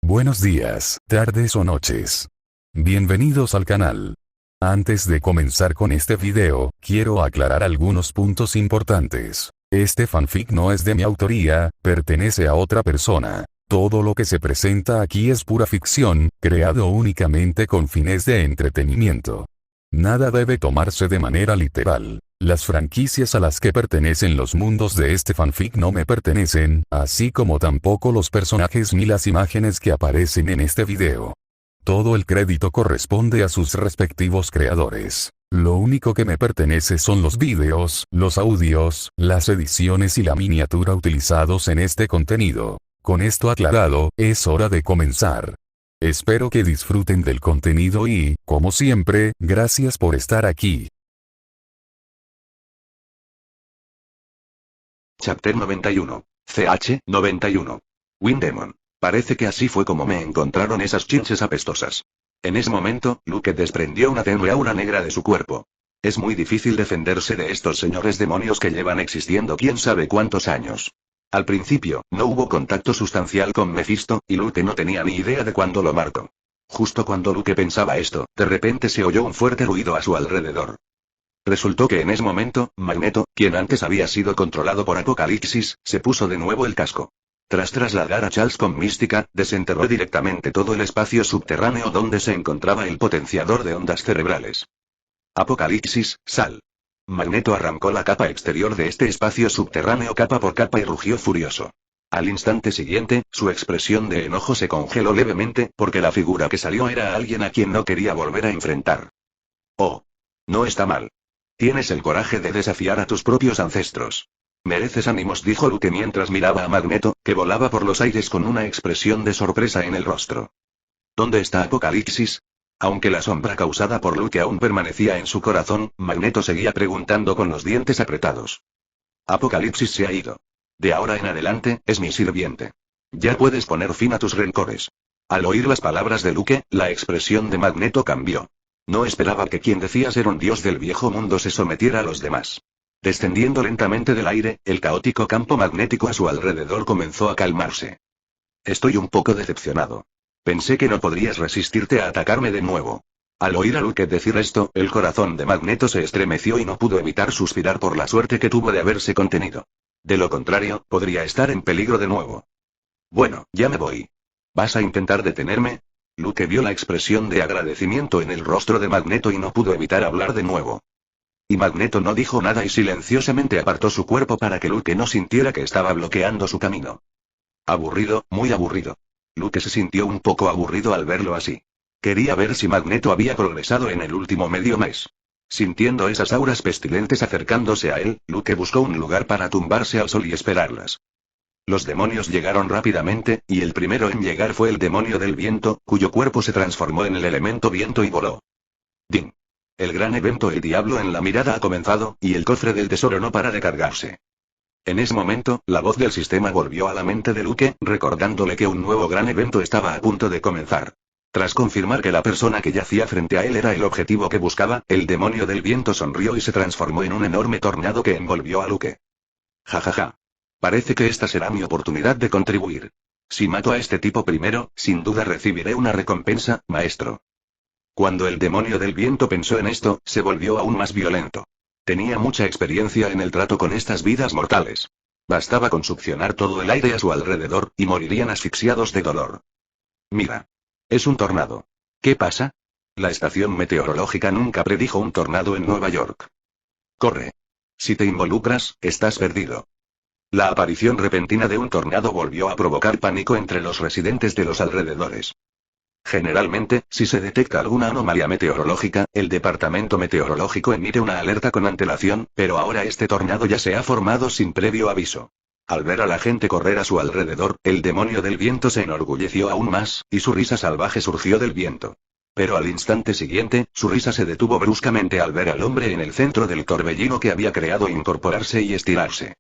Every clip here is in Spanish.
Buenos días, tardes o noches. Bienvenidos al canal. Antes de comenzar con este video, quiero aclarar algunos puntos importantes. Este fanfic no es de mi autoría, pertenece a otra persona. Todo lo que se presenta aquí es pura ficción, creado únicamente con fines de entretenimiento. Nada debe tomarse de manera literal. Las franquicias a las que pertenecen los mundos de este fanfic no me pertenecen, así como tampoco los personajes ni las imágenes que aparecen en este video. Todo el crédito corresponde a sus respectivos creadores. Lo único que me pertenece son los vídeos, los audios, las ediciones y la miniatura utilizados en este contenido. Con esto aclarado, es hora de comenzar. Espero que disfruten del contenido y, como siempre, gracias por estar aquí. Chapter 91. CH 91. Windemon. Parece que así fue como me encontraron esas chinches apestosas. En ese momento, Luke desprendió una tenue aura negra de su cuerpo. Es muy difícil defenderse de estos señores demonios que llevan existiendo quién sabe cuántos años. Al principio, no hubo contacto sustancial con Mephisto, y Luke no tenía ni idea de cuándo lo marcó. Justo cuando Luke pensaba esto, de repente se oyó un fuerte ruido a su alrededor. Resultó que en ese momento, Magneto, quien antes había sido controlado por Apocalipsis, se puso de nuevo el casco. Tras trasladar a Charles con Mística, desenterró directamente todo el espacio subterráneo donde se encontraba el potenciador de ondas cerebrales. Apocalipsis, sal. Magneto arrancó la capa exterior de este espacio subterráneo capa por capa y rugió furioso. Al instante siguiente, su expresión de enojo se congeló levemente, porque la figura que salió era alguien a quien no quería volver a enfrentar. Oh. No está mal. Tienes el coraje de desafiar a tus propios ancestros. Mereces ánimos, dijo Luke mientras miraba a Magneto, que volaba por los aires con una expresión de sorpresa en el rostro. ¿Dónde está Apocalipsis? Aunque la sombra causada por Luke aún permanecía en su corazón, Magneto seguía preguntando con los dientes apretados. Apocalipsis se ha ido. De ahora en adelante, es mi sirviente. Ya puedes poner fin a tus rencores. Al oír las palabras de Luke, la expresión de Magneto cambió. No esperaba que quien decía ser un dios del viejo mundo se sometiera a los demás. Descendiendo lentamente del aire, el caótico campo magnético a su alrededor comenzó a calmarse. Estoy un poco decepcionado. Pensé que no podrías resistirte a atacarme de nuevo. Al oír a Luke decir esto, el corazón de Magneto se estremeció y no pudo evitar suspirar por la suerte que tuvo de haberse contenido. De lo contrario, podría estar en peligro de nuevo. Bueno, ya me voy. ¿Vas a intentar detenerme? Luke vio la expresión de agradecimiento en el rostro de Magneto y no pudo evitar hablar de nuevo. Y Magneto no dijo nada y silenciosamente apartó su cuerpo para que Luke no sintiera que estaba bloqueando su camino. Aburrido, muy aburrido. Luke se sintió un poco aburrido al verlo así. Quería ver si Magneto había progresado en el último medio mes. Sintiendo esas auras pestilentes acercándose a él, Luke buscó un lugar para tumbarse al sol y esperarlas. Los demonios llegaron rápidamente, y el primero en llegar fue el demonio del viento, cuyo cuerpo se transformó en el elemento viento y voló. ¡Ding! El gran evento El Diablo en la mirada ha comenzado, y el cofre del tesoro no para de cargarse. En ese momento, la voz del sistema volvió a la mente de Luke, recordándole que un nuevo gran evento estaba a punto de comenzar. Tras confirmar que la persona que yacía frente a él era el objetivo que buscaba, el demonio del viento sonrió y se transformó en un enorme tornado que envolvió a Luke. Ja ja ja. Parece que esta será mi oportunidad de contribuir. Si mato a este tipo primero, sin duda recibiré una recompensa, maestro. Cuando el demonio del viento pensó en esto, se volvió aún más violento. Tenía mucha experiencia en el trato con estas vidas mortales. Bastaba con succionar todo el aire a su alrededor, y morirían asfixiados de dolor. Mira. Es un tornado. ¿Qué pasa? La estación meteorológica nunca predijo un tornado en Nueva York. Corre. Si te involucras, estás perdido. La aparición repentina de un tornado volvió a provocar pánico entre los residentes de los alrededores. Generalmente, si se detecta alguna anomalía meteorológica, el departamento meteorológico emite una alerta con antelación, pero ahora este tornado ya se ha formado sin previo aviso. Al ver a la gente correr a su alrededor, el demonio del viento se enorgulleció aún más, y su risa salvaje surgió del viento. Pero al instante siguiente, su risa se detuvo bruscamente al ver al hombre en el centro del torbellino que había creado incorporarse y estirarse.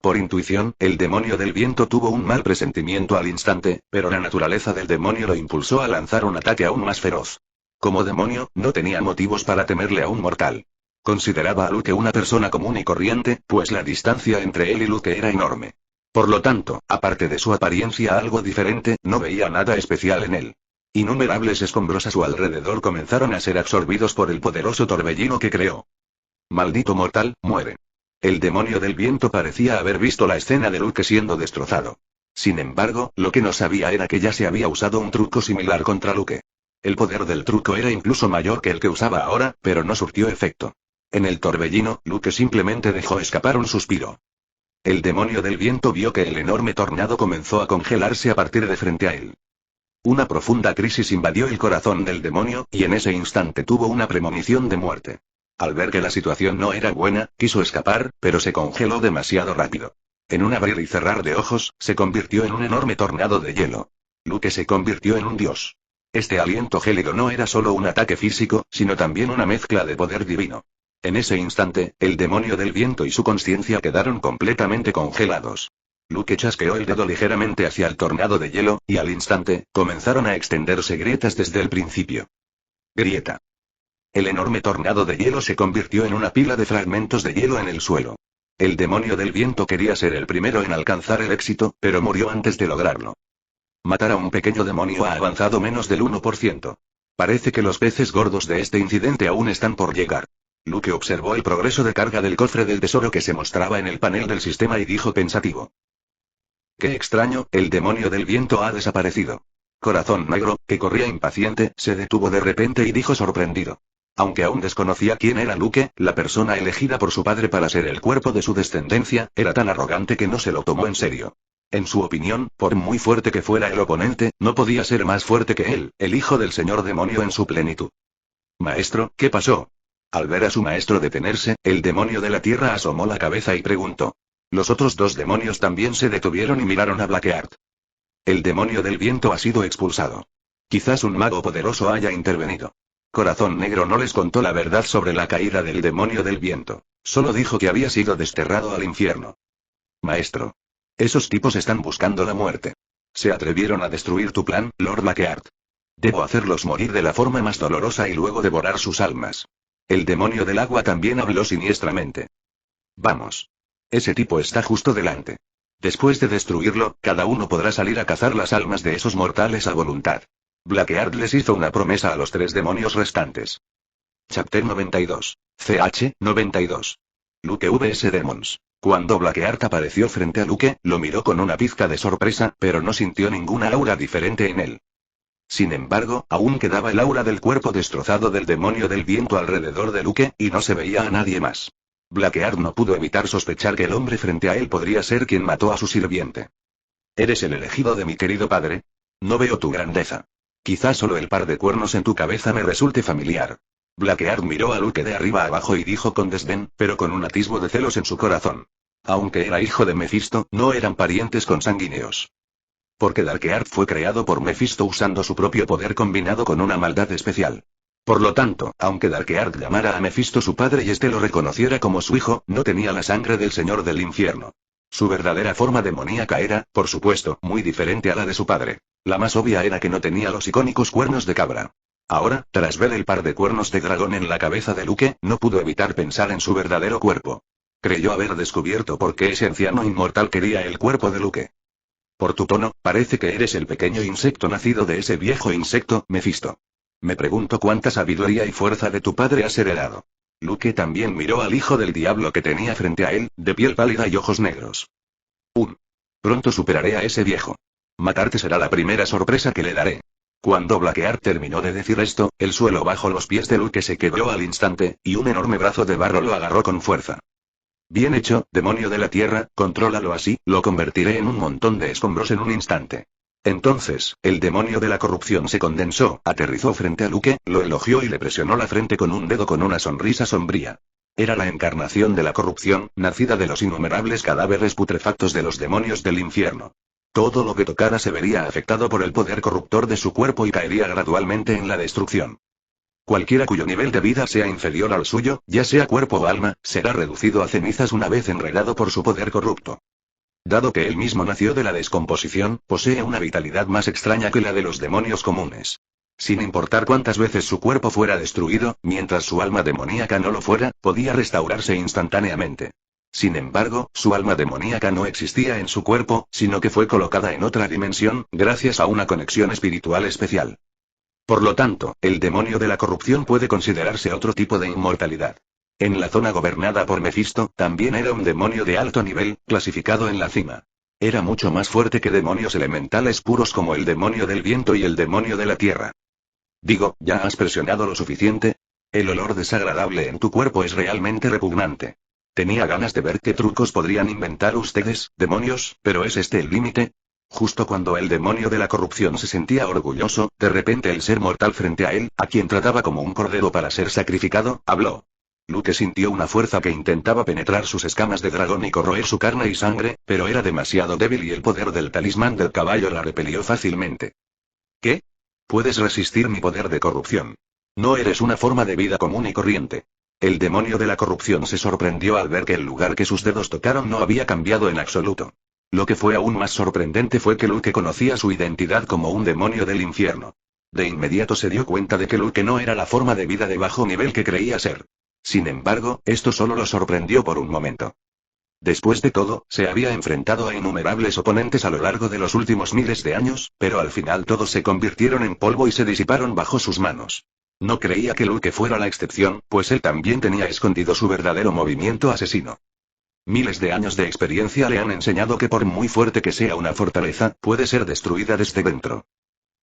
Por intuición, el demonio del viento tuvo un mal presentimiento al instante, pero la naturaleza del demonio lo impulsó a lanzar un ataque aún más feroz. Como demonio, no tenía motivos para temerle a un mortal. Consideraba a Luke una persona común y corriente, pues la distancia entre él y Luke era enorme. Por lo tanto, aparte de su apariencia algo diferente, no veía nada especial en él. Innumerables escombros a su alrededor comenzaron a ser absorbidos por el poderoso torbellino que creó. Maldito mortal, muere. El demonio del viento parecía haber visto la escena de Luke siendo destrozado. Sin embargo, lo que no sabía era que ya se había usado un truco similar contra Luke. El poder del truco era incluso mayor que el que usaba ahora, pero no surtió efecto. En el torbellino, Luke simplemente dejó escapar un suspiro. El demonio del viento vio que el enorme tornado comenzó a congelarse a partir de frente a él. Una profunda crisis invadió el corazón del demonio, y en ese instante tuvo una premonición de muerte. Al ver que la situación no era buena, quiso escapar, pero se congeló demasiado rápido. En un abrir y cerrar de ojos, se convirtió en un enorme tornado de hielo. Luke se convirtió en un dios. Este aliento gélido no era solo un ataque físico, sino también una mezcla de poder divino. En ese instante, el demonio del viento y su consciencia quedaron completamente congelados. Luke chasqueó el dedo ligeramente hacia el tornado de hielo, y al instante, comenzaron a extenderse grietas desde el principio. Grieta. El enorme tornado de hielo se convirtió en una pila de fragmentos de hielo en el suelo. El demonio del viento quería ser el primero en alcanzar el éxito, pero murió antes de lograrlo. Matar a un pequeño demonio ha avanzado menos del 1%. Parece que los peces gordos de este incidente aún están por llegar. Luke observó el progreso de carga del cofre del tesoro que se mostraba en el panel del sistema y dijo pensativo. Qué extraño, el demonio del viento ha desaparecido. Corazón Negro, que corría impaciente, se detuvo de repente y dijo sorprendido. Aunque aún desconocía quién era Luke, la persona elegida por su padre para ser el cuerpo de su descendencia, era tan arrogante que no se lo tomó en serio. En su opinión, por muy fuerte que fuera el oponente, no podía ser más fuerte que él, el hijo del señor demonio en su plenitud. Maestro, ¿qué pasó? Al ver a su maestro detenerse, el demonio de la tierra asomó la cabeza y preguntó. Los otros dos demonios también se detuvieron y miraron a Blackheart. El demonio del viento ha sido expulsado. Quizás un mago poderoso haya intervenido. Corazón Negro no les contó la verdad sobre la caída del demonio del viento. Solo dijo que había sido desterrado al infierno. Maestro. Esos tipos están buscando la muerte. Se atrevieron a destruir tu plan, Lord Blackheart. Debo hacerlos morir de la forma más dolorosa y luego devorar sus almas. El demonio del agua también habló siniestramente. Vamos. Ese tipo está justo delante. Después de destruirlo, cada uno podrá salir a cazar las almas de esos mortales a voluntad. Blackheart les hizo una promesa a los 3 demonios restantes. Chapter 92. CH 92. Luke vs Demons. Cuando Blackheart apareció frente a Luke, lo miró con una pizca de sorpresa, pero no sintió ninguna aura diferente en él. Sin embargo, aún quedaba el aura del cuerpo destrozado del demonio del viento alrededor de Luke, y no se veía a nadie más. Blackheart no pudo evitar sospechar que el hombre frente a él podría ser quien mató a su sirviente. ¿Eres el elegido de mi querido padre? No veo tu grandeza. Quizás solo el par de cuernos en tu cabeza me resulte familiar. Blackheart miró a Luke de arriba abajo y dijo con desdén, pero con un atisbo de celos en su corazón. Aunque era hijo de Mephisto, no eran parientes consanguíneos. Porque Darkheart fue creado por Mephisto usando su propio poder combinado con una maldad especial. Por lo tanto, aunque Darkheart llamara a Mephisto su padre y éste lo reconociera como su hijo, no tenía la sangre del señor del infierno. Su verdadera forma demoníaca era, por supuesto, muy diferente a la de su padre. La más obvia era que no tenía los icónicos cuernos de cabra. Ahora, tras ver el par de cuernos de dragón en la cabeza de Luke, no pudo evitar pensar en su verdadero cuerpo. Creyó haber descubierto por qué ese anciano inmortal quería el cuerpo de Luke. Por tu tono, parece que eres el pequeño insecto nacido de ese viejo insecto, Mephisto. Me pregunto cuánta sabiduría y fuerza de tu padre has heredado. Luke también miró al hijo del diablo que tenía frente a él, de piel pálida y ojos negros. Pronto superaré a ese viejo. Matarte será la primera sorpresa que le daré. Cuando Blackheart terminó de decir esto, el suelo bajo los pies de Luke se quebró al instante, y un enorme brazo de barro lo agarró con fuerza. Bien hecho, demonio de la tierra, contrólalo así, lo convertiré en un montón de escombros en un instante. Entonces, el demonio de la corrupción se condensó, aterrizó frente a Luke, lo elogió y le presionó la frente con un dedo con una sonrisa sombría. Era la encarnación de la corrupción, nacida de los innumerables cadáveres putrefactos de los demonios del infierno. Todo lo que tocara se vería afectado por el poder corruptor de su cuerpo y caería gradualmente en la destrucción. Cualquiera cuyo nivel de vida sea inferior al suyo, ya sea cuerpo o alma, será reducido a cenizas una vez enredado por su poder corrupto. Dado que él mismo nació de la descomposición, posee una vitalidad más extraña que la de los demonios comunes. Sin importar cuántas veces su cuerpo fuera destruido, mientras su alma demoníaca no lo fuera, podía restaurarse instantáneamente. Sin embargo, su alma demoníaca no existía en su cuerpo, sino que fue colocada en otra dimensión, gracias a una conexión espiritual especial. Por lo tanto, el demonio de la corrupción puede considerarse otro tipo de inmortalidad. En la zona gobernada por Mefisto, también era un demonio de alto nivel, clasificado en la cima. Era mucho más fuerte que demonios elementales puros como el demonio del viento y el demonio de la tierra. Digo, ¿ya has presionado lo suficiente? El olor desagradable en tu cuerpo es realmente repugnante. Tenía ganas de ver qué trucos podrían inventar ustedes, demonios, pero ¿es este el límite? Justo cuando el demonio de la corrupción se sentía orgulloso, de repente el ser mortal frente a él, a quien trataba como un cordero para ser sacrificado, habló. Luke sintió una fuerza que intentaba penetrar sus escamas de dragón y corroer su carne y sangre, pero era demasiado débil y el poder del talismán del caballo la repelió fácilmente. ¿Qué? Puedes resistir mi poder de corrupción. No eres una forma de vida común y corriente. El demonio de la corrupción se sorprendió al ver que el lugar que sus dedos tocaron no había cambiado en absoluto. Lo que fue aún más sorprendente fue que Luke conocía su identidad como un demonio del infierno. De inmediato se dio cuenta de que Luke no era la forma de vida de bajo nivel que creía ser. Sin embargo, esto solo lo sorprendió por un momento. Después de todo, se había enfrentado a innumerables oponentes a lo largo de los últimos miles de años, pero al final todos se convirtieron en polvo y se disiparon bajo sus manos. No creía que Luke fuera la excepción, pues él también tenía escondido su verdadero movimiento asesino. Miles de años de experiencia le han enseñado que por muy fuerte que sea una fortaleza, puede ser destruida desde dentro.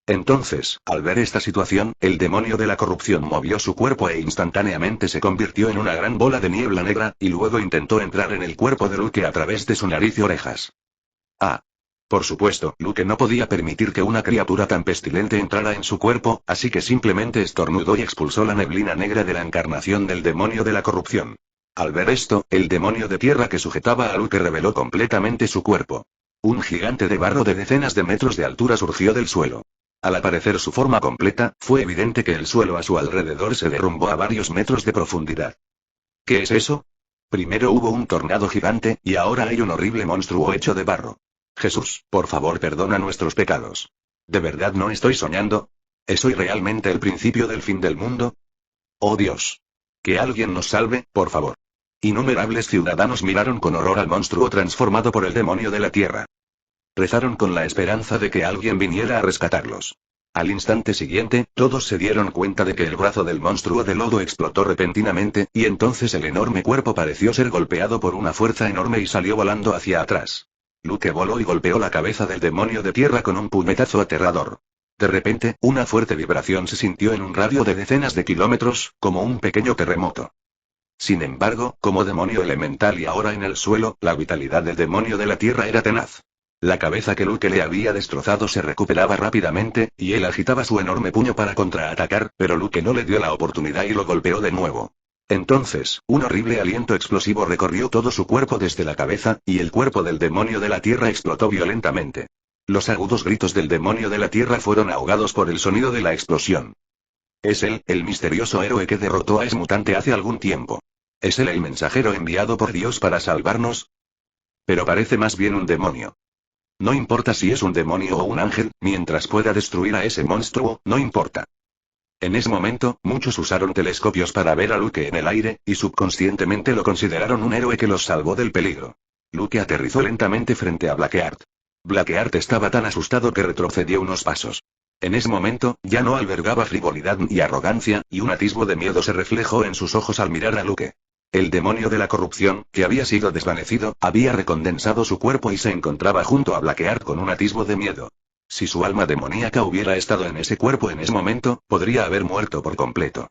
Entonces, al ver esta situación, el demonio de la corrupción movió su cuerpo e instantáneamente se convirtió en una gran bola de niebla negra, y luego intentó entrar en el cuerpo de Luke a través de su nariz y orejas. Ah. Por supuesto, Luke no podía permitir que una criatura tan pestilente entrara en su cuerpo, así que simplemente estornudó y expulsó la neblina negra de la encarnación del demonio de la corrupción. Al ver esto, el demonio de tierra que sujetaba a Luke reveló completamente su cuerpo. Un gigante de barro de decenas de metros de altura surgió del suelo. Al aparecer su forma completa, fue evidente que el suelo a su alrededor se derrumbó a varios metros de profundidad. ¿Qué es eso? Primero hubo un tornado gigante, y ahora hay un horrible monstruo hecho de barro. Jesús, por favor, perdona nuestros pecados. ¿De verdad no estoy soñando? ¿Es hoy realmente el principio del fin del mundo? ¡Oh Dios! Que alguien nos salve, por favor. Innumerables ciudadanos miraron con horror al monstruo transformado por el demonio de la tierra. Rezaron con la esperanza de que alguien viniera a rescatarlos. Al instante siguiente, todos se dieron cuenta de que el brazo del monstruo de lodo explotó repentinamente, y entonces el enorme cuerpo pareció ser golpeado por una fuerza enorme y salió volando hacia atrás. Luke voló y golpeó la cabeza del demonio de tierra con un puñetazo aterrador. De repente, una fuerte vibración se sintió en un radio de decenas de kilómetros, como un pequeño terremoto. Sin embargo, como demonio elemental y ahora en el suelo, la vitalidad del demonio de la tierra era tenaz. La cabeza que Luke le había destrozado se recuperaba rápidamente, y él agitaba su enorme puño para contraatacar, pero Luke no le dio la oportunidad y lo golpeó de nuevo. Entonces, un horrible aliento explosivo recorrió todo su cuerpo desde la cabeza, y el cuerpo del demonio de la tierra explotó violentamente. Los agudos gritos del demonio de la tierra fueron ahogados por el sonido de la explosión. Es él, el misterioso héroe que derrotó a ese mutante hace algún tiempo. ¿Es él el mensajero enviado por Dios para salvarnos? Pero parece más bien un demonio. No importa si es un demonio o un ángel, mientras pueda destruir a ese monstruo, no importa. En ese momento, muchos usaron telescopios para ver a Luke en el aire, y subconscientemente lo consideraron un héroe que los salvó del peligro. Luke aterrizó lentamente frente a Blackheart. Blackheart estaba tan asustado que retrocedió unos pasos. En ese momento, ya no albergaba frivolidad ni arrogancia, y un atisbo de miedo se reflejó en sus ojos al mirar a Luke. El demonio de la corrupción, que había sido desvanecido, había recondensado su cuerpo y se encontraba junto a Blackheart con un atisbo de miedo. Si su alma demoníaca hubiera estado en ese cuerpo en ese momento, podría haber muerto por completo.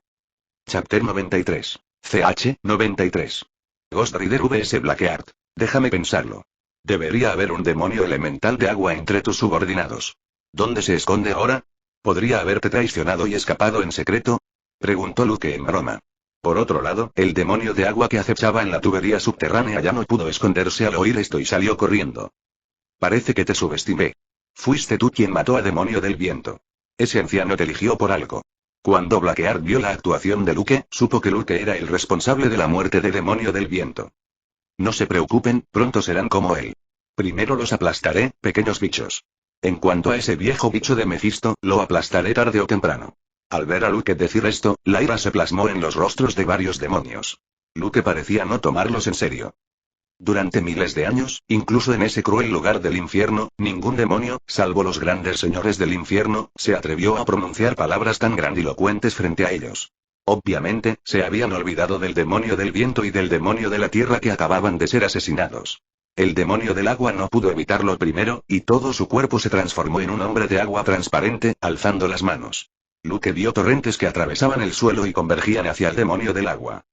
Chapter 93. CH 93. Ghost Rider vs Blackheart. Déjame pensarlo. Debería haber un demonio elemental de agua entre tus subordinados. ¿Dónde se esconde ahora? ¿Podría haberte traicionado y escapado en secreto? Preguntó Luke en broma. Por otro lado, el demonio de agua que acechaba en la tubería subterránea ya no pudo esconderse al oír esto y salió corriendo. Parece que te subestimé. Fuiste tú quien mató a demonio del viento. Ese anciano te eligió por algo. Cuando Blackheart vio la actuación de Luke, supo que Luke era el responsable de la muerte de demonio del viento. No se preocupen, pronto serán como él. Primero los aplastaré, pequeños bichos. En cuanto a ese viejo bicho de Mefisto, lo aplastaré tarde o temprano. Al ver a Luke decir esto, la ira se plasmó en los rostros de varios demonios. Luke parecía no tomarlos en serio. Durante miles de años, incluso en ese cruel lugar del infierno, ningún demonio, salvo los grandes señores del infierno, se atrevió a pronunciar palabras tan grandilocuentes frente a ellos. Obviamente, se habían olvidado del demonio del viento y del demonio de la tierra que acababan de ser asesinados. El demonio del agua no pudo evitarlo primero, y todo su cuerpo se transformó en un hombre de agua transparente, alzando las manos. Luke vio torrentes que atravesaban el suelo y convergían hacia el demonio del agua.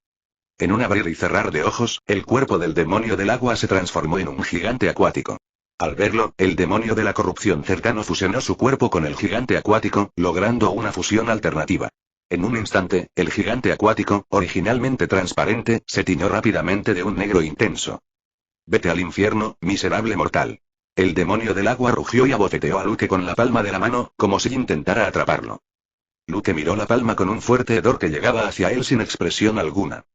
En un abrir y cerrar de ojos, el cuerpo del demonio del agua se transformó en un gigante acuático. Al verlo, el demonio de la corrupción cercano fusionó su cuerpo con el gigante acuático, logrando una fusión alternativa. En un instante, el gigante acuático, originalmente transparente, se tiñó rápidamente de un negro intenso. «Vete al infierno, miserable mortal». El demonio del agua rugió y abofeteó a Luke con la palma de la mano, como si intentara atraparlo. Luke miró la palma con un fuerte hedor que llegaba hacia él sin expresión alguna.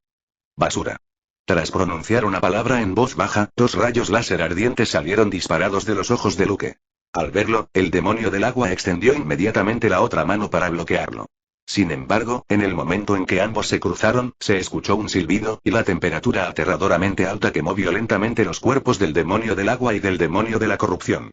«Basura». Tras pronunciar una palabra en voz baja, 2 rayos láser ardientes salieron disparados de los ojos de Luke. Al verlo, el demonio del agua extendió inmediatamente la otra mano para bloquearlo. Sin embargo, en el momento en que ambos se cruzaron, se escuchó un silbido, y la temperatura aterradoramente alta quemó violentamente los cuerpos del demonio del agua y del demonio de la corrupción.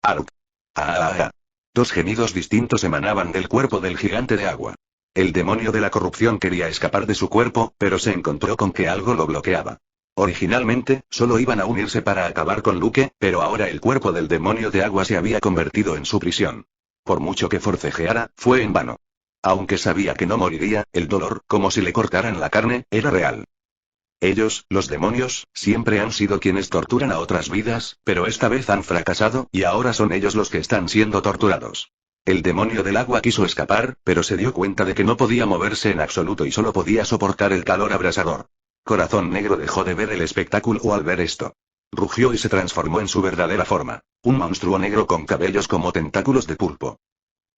¡Aruk! ¡Ah! 2 gemidos distintos emanaban del cuerpo del gigante de agua. El demonio de la corrupción quería escapar de su cuerpo, pero se encontró con que algo lo bloqueaba. Originalmente, solo iban a unirse para acabar con Luke, pero ahora el cuerpo del demonio de agua se había convertido en su prisión. Por mucho que forcejeara, fue en vano. Aunque sabía que no moriría, el dolor, como si le cortaran la carne, era real. Ellos, los demonios, siempre han sido quienes torturan a otras vidas, pero esta vez han fracasado, y ahora son ellos los que están siendo torturados. El demonio del agua quiso escapar, pero se dio cuenta de que no podía moverse en absoluto y solo podía soportar el calor abrasador. Corazón Negro dejó de ver el espectáculo al ver esto. Rugió y se transformó en su verdadera forma. Un monstruo negro con cabellos como tentáculos de pulpo.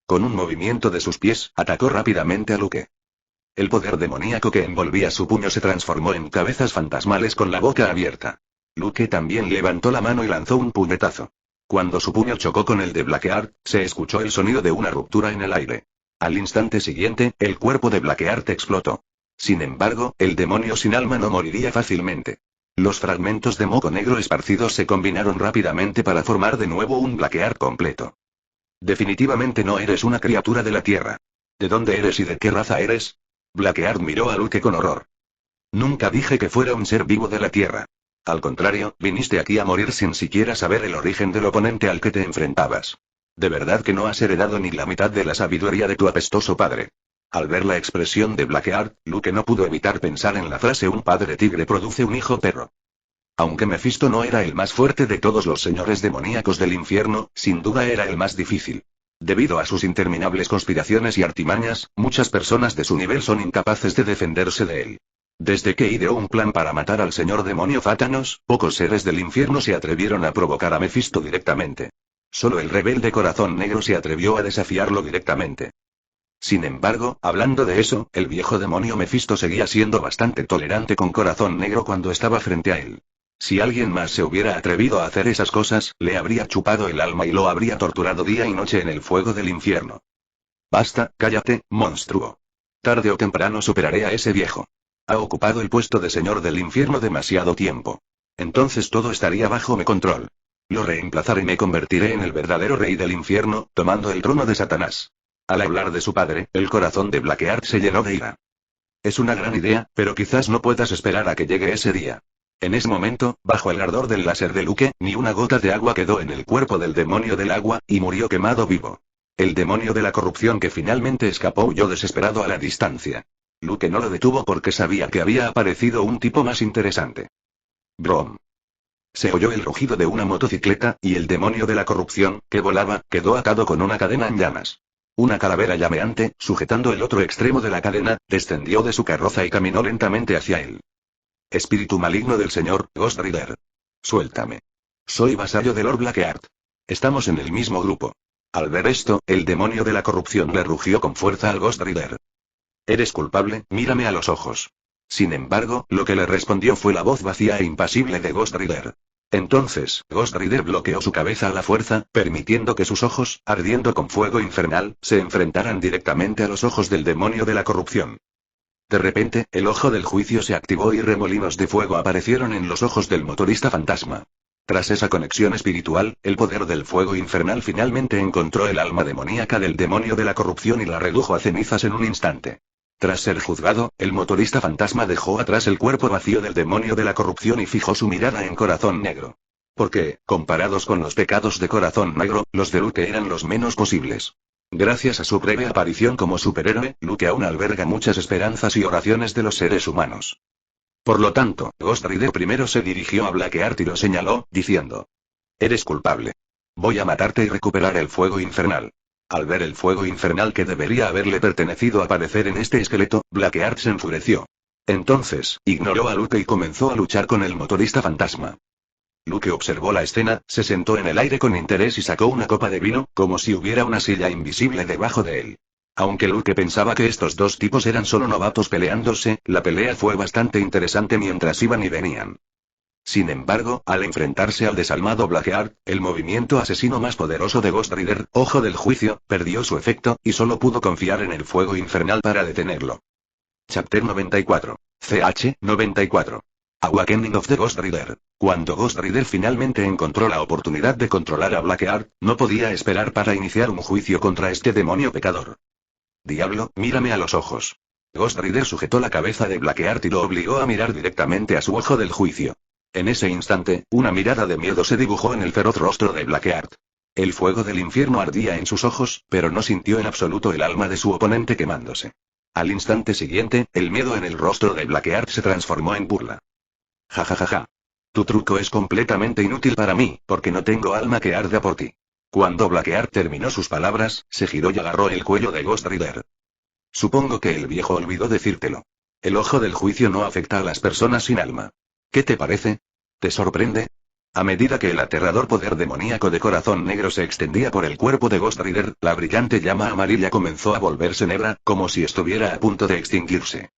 Con un movimiento de sus pies, atacó rápidamente a Luke. El poder demoníaco que envolvía su puño se transformó en cabezas fantasmales con la boca abierta. Luke también levantó la mano y lanzó un puñetazo. Cuando su puño chocó con el de Blackheart, se escuchó el sonido de una ruptura en el aire. Al instante siguiente, el cuerpo de Blackheart explotó. Sin embargo, el demonio sin alma no moriría fácilmente. Los fragmentos de moco negro esparcidos se combinaron rápidamente para formar de nuevo un Blackheart completo. Definitivamente no eres una criatura de la Tierra. ¿De dónde eres y de qué raza eres? Blackheart miró a Luke con horror. Nunca dije que fuera un ser vivo de la Tierra. Al contrario, viniste aquí a morir sin siquiera saber el origen del oponente al que te enfrentabas. De verdad que no has heredado ni la mitad de la sabiduría de tu apestoso padre. Al ver la expresión de Blackheart, Luke no pudo evitar pensar en la frase un padre tigre produce un hijo perro. Aunque Mephisto no era el más fuerte de todos los señores demoníacos del infierno, sin duda era el más difícil. Debido a sus interminables conspiraciones y artimañas, muchas personas de su nivel son incapaces de defenderse de él. Desde que ideó un plan para matar al señor demonio Fátanos, pocos seres del infierno se atrevieron a provocar a Mephisto directamente. Solo el rebelde Corazón Negro se atrevió a desafiarlo directamente. Sin embargo, hablando de eso, el viejo demonio Mephisto seguía siendo bastante tolerante con Corazón Negro cuando estaba frente a él. Si alguien más se hubiera atrevido a hacer esas cosas, le habría chupado el alma y lo habría torturado día y noche en el fuego del infierno. Basta, cállate, monstruo. Tarde o temprano superaré a ese viejo. Ha ocupado el puesto de señor del infierno demasiado tiempo. Entonces todo estaría bajo mi control. Lo reemplazaré y me convertiré en el verdadero rey del infierno, tomando el trono de Satanás. Al hablar de su padre, el corazón de Blackheart se llenó de ira. Es una gran idea, pero quizás no puedas esperar a que llegue ese día. En ese momento, bajo el ardor del láser de Luke, ni una gota de agua quedó en el cuerpo del demonio del agua, y murió quemado vivo. El demonio de la corrupción que finalmente escapó huyó desesperado a la distancia. Luke no lo detuvo porque sabía que había aparecido un tipo más interesante. Brom. Se oyó el rugido de una motocicleta, y el demonio de la corrupción, que volaba, quedó atado con una cadena en llamas. Una calavera llameante, sujetando el otro extremo de la cadena, descendió de su carroza y caminó lentamente hacia él. Espíritu maligno del señor, Ghost Rider. Suéltame. Soy vasallo de Lord Blackheart. Estamos en el mismo grupo. Al ver esto, el demonio de la corrupción le rugió con fuerza al Ghost Rider. Eres culpable, mírame a los ojos. Sin embargo, lo que le respondió fue la voz vacía e impasible de Ghost Rider. Entonces, Ghost Rider bloqueó su cabeza a la fuerza, permitiendo que sus ojos, ardiendo con fuego infernal, se enfrentaran directamente a los ojos del demonio de la corrupción. De repente, el ojo del juicio se activó y remolinos de fuego aparecieron en los ojos del motorista fantasma. Tras esa conexión espiritual, el poder del fuego infernal finalmente encontró el alma demoníaca del demonio de la corrupción y la redujo a cenizas en un instante. Tras ser juzgado, el motorista fantasma dejó atrás el cuerpo vacío del demonio de la corrupción y fijó su mirada en Corazón Negro. Porque, comparados con los pecados de Corazón Negro, los de Luke eran los menos posibles. Gracias a su breve aparición como superhéroe, Luke aún alberga muchas esperanzas y oraciones de los seres humanos. Por lo tanto, Ghost Rider primero se dirigió a Blackheart y lo señaló, diciendo: «Eres culpable. Voy a matarte y recuperar el fuego infernal». Al ver el fuego infernal que debería haberle pertenecido aparecer en este esqueleto, Blackheart se enfureció. Entonces, ignoró a Luke y comenzó a luchar con el motorista fantasma. Luke observó la escena, se sentó en el aire con interés y sacó una copa de vino, como si hubiera una silla invisible debajo de él. Aunque Luke pensaba que estos dos tipos eran solo novatos peleándose, la pelea fue bastante interesante mientras iban y venían. Sin embargo, al enfrentarse al desalmado Blackheart, el movimiento asesino más poderoso de Ghost Rider, Ojo del Juicio, perdió su efecto, y solo pudo confiar en el fuego infernal para detenerlo. Chapter 94. CH 94. Awakening of the Ghost Rider. Cuando Ghost Rider finalmente encontró la oportunidad de controlar a Blackheart, no podía esperar para iniciar un juicio contra este demonio pecador. «Diablo, mírame a los ojos». Ghost Rider sujetó la cabeza de Blackheart y lo obligó a mirar directamente a su ojo del juicio. En ese instante, una mirada de miedo se dibujó en el feroz rostro de Blackheart. El fuego del infierno ardía en sus ojos, pero no sintió en absoluto el alma de su oponente quemándose. Al instante siguiente, el miedo en el rostro de Blackheart se transformó en burla. «Ja ja ja ja. Tu truco es completamente inútil para mí, porque no tengo alma que arda por ti». Cuando Blackheart terminó sus palabras, se giró y agarró el cuello de Ghost Rider. «Supongo que el viejo olvidó decírtelo. El ojo del juicio no afecta a las personas sin alma. ¿Qué te parece? ¿Te sorprende?». A medida que el aterrador poder demoníaco de Corazón Negro se extendía por el cuerpo de Ghost Rider, la brillante llama amarilla comenzó a volverse negra, como si estuviera a punto de extinguirse.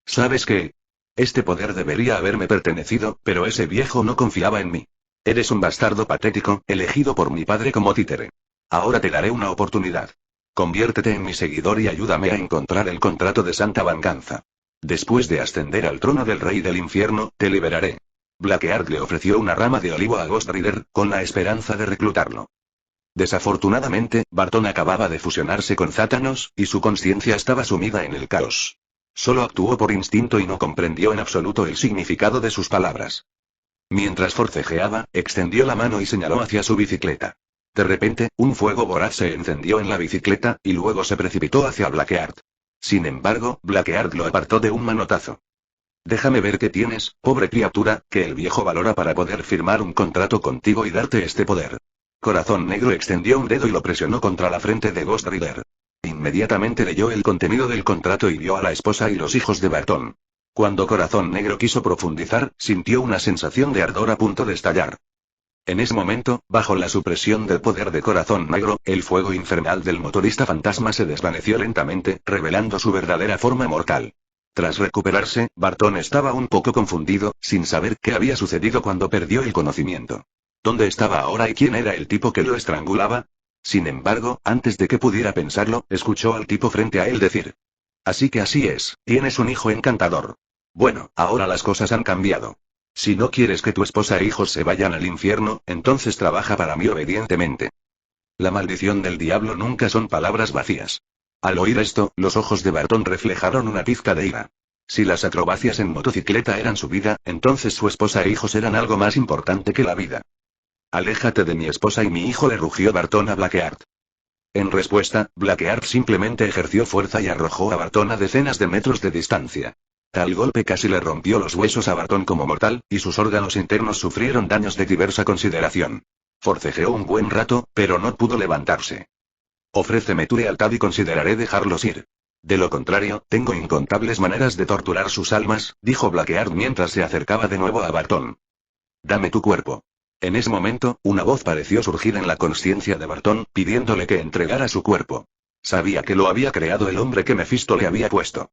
«¿Sabes qué? Este poder debería haberme pertenecido, pero ese viejo no confiaba en mí. Eres un bastardo patético, elegido por mi padre como títere. Ahora te daré una oportunidad. Conviértete en mi seguidor y ayúdame a encontrar el contrato de Santa Venganza. Después de ascender al trono del Rey del Infierno, te liberaré». Blackheart le ofreció una rama de olivo a Ghost Rider, con la esperanza de reclutarlo. Desafortunadamente, Barton acababa de fusionarse con Zátanos, y su conciencia estaba sumida en el caos. Solo actuó por instinto y no comprendió en absoluto el significado de sus palabras. Mientras forcejeaba, extendió la mano y señaló hacia su bicicleta. De repente, un fuego voraz se encendió en la bicicleta, y luego se precipitó hacia Blackheart. Sin embargo, Blackheart lo apartó de un manotazo. «Déjame ver qué tienes, pobre criatura, que el viejo valora para poder firmar un contrato contigo y darte este poder». Corazón Negro extendió un dedo y lo presionó contra la frente de Ghost Rider. Inmediatamente leyó el contenido del contrato y vio a la esposa y los hijos de Barton. Cuando Corazón Negro quiso profundizar, sintió una sensación de ardor a punto de estallar. En ese momento, bajo la supresión del poder de Corazón Negro, el fuego infernal del motorista fantasma se desvaneció lentamente, revelando su verdadera forma mortal. Tras recuperarse, Barton estaba un poco confundido, sin saber qué había sucedido cuando perdió el conocimiento. ¿Dónde estaba ahora y quién era el tipo que lo estrangulaba? Sin embargo, antes de que pudiera pensarlo, escuchó al tipo frente a él decir: «Así que así es, tienes un hijo encantador. Bueno, ahora las cosas han cambiado. Si no quieres que tu esposa e hijos se vayan al infierno, entonces trabaja para mí obedientemente». La maldición del diablo nunca son palabras vacías. Al oír esto, los ojos de Barton reflejaron una pizca de ira. Si las acrobacias en motocicleta eran su vida, entonces su esposa e hijos eran algo más importante que la vida. «Aléjate de mi esposa y mi hijo», le rugió Barton a Blackheart. En respuesta, Blackheart simplemente ejerció fuerza y arrojó a Barton a decenas de metros de distancia. Tal golpe casi le rompió los huesos a Barton como mortal, y sus órganos internos sufrieron daños de diversa consideración. Forcejeó un buen rato, pero no pudo levantarse. «Ofréceme tu lealtad y consideraré dejarlos ir. De lo contrario, tengo incontables maneras de torturar sus almas», dijo Blackheart mientras se acercaba de nuevo a Barton. «Dame tu cuerpo». En ese momento, una voz pareció surgir en la consciencia de Barton, pidiéndole que entregara su cuerpo. Sabía que lo había creado el hombre que Mephisto le había puesto.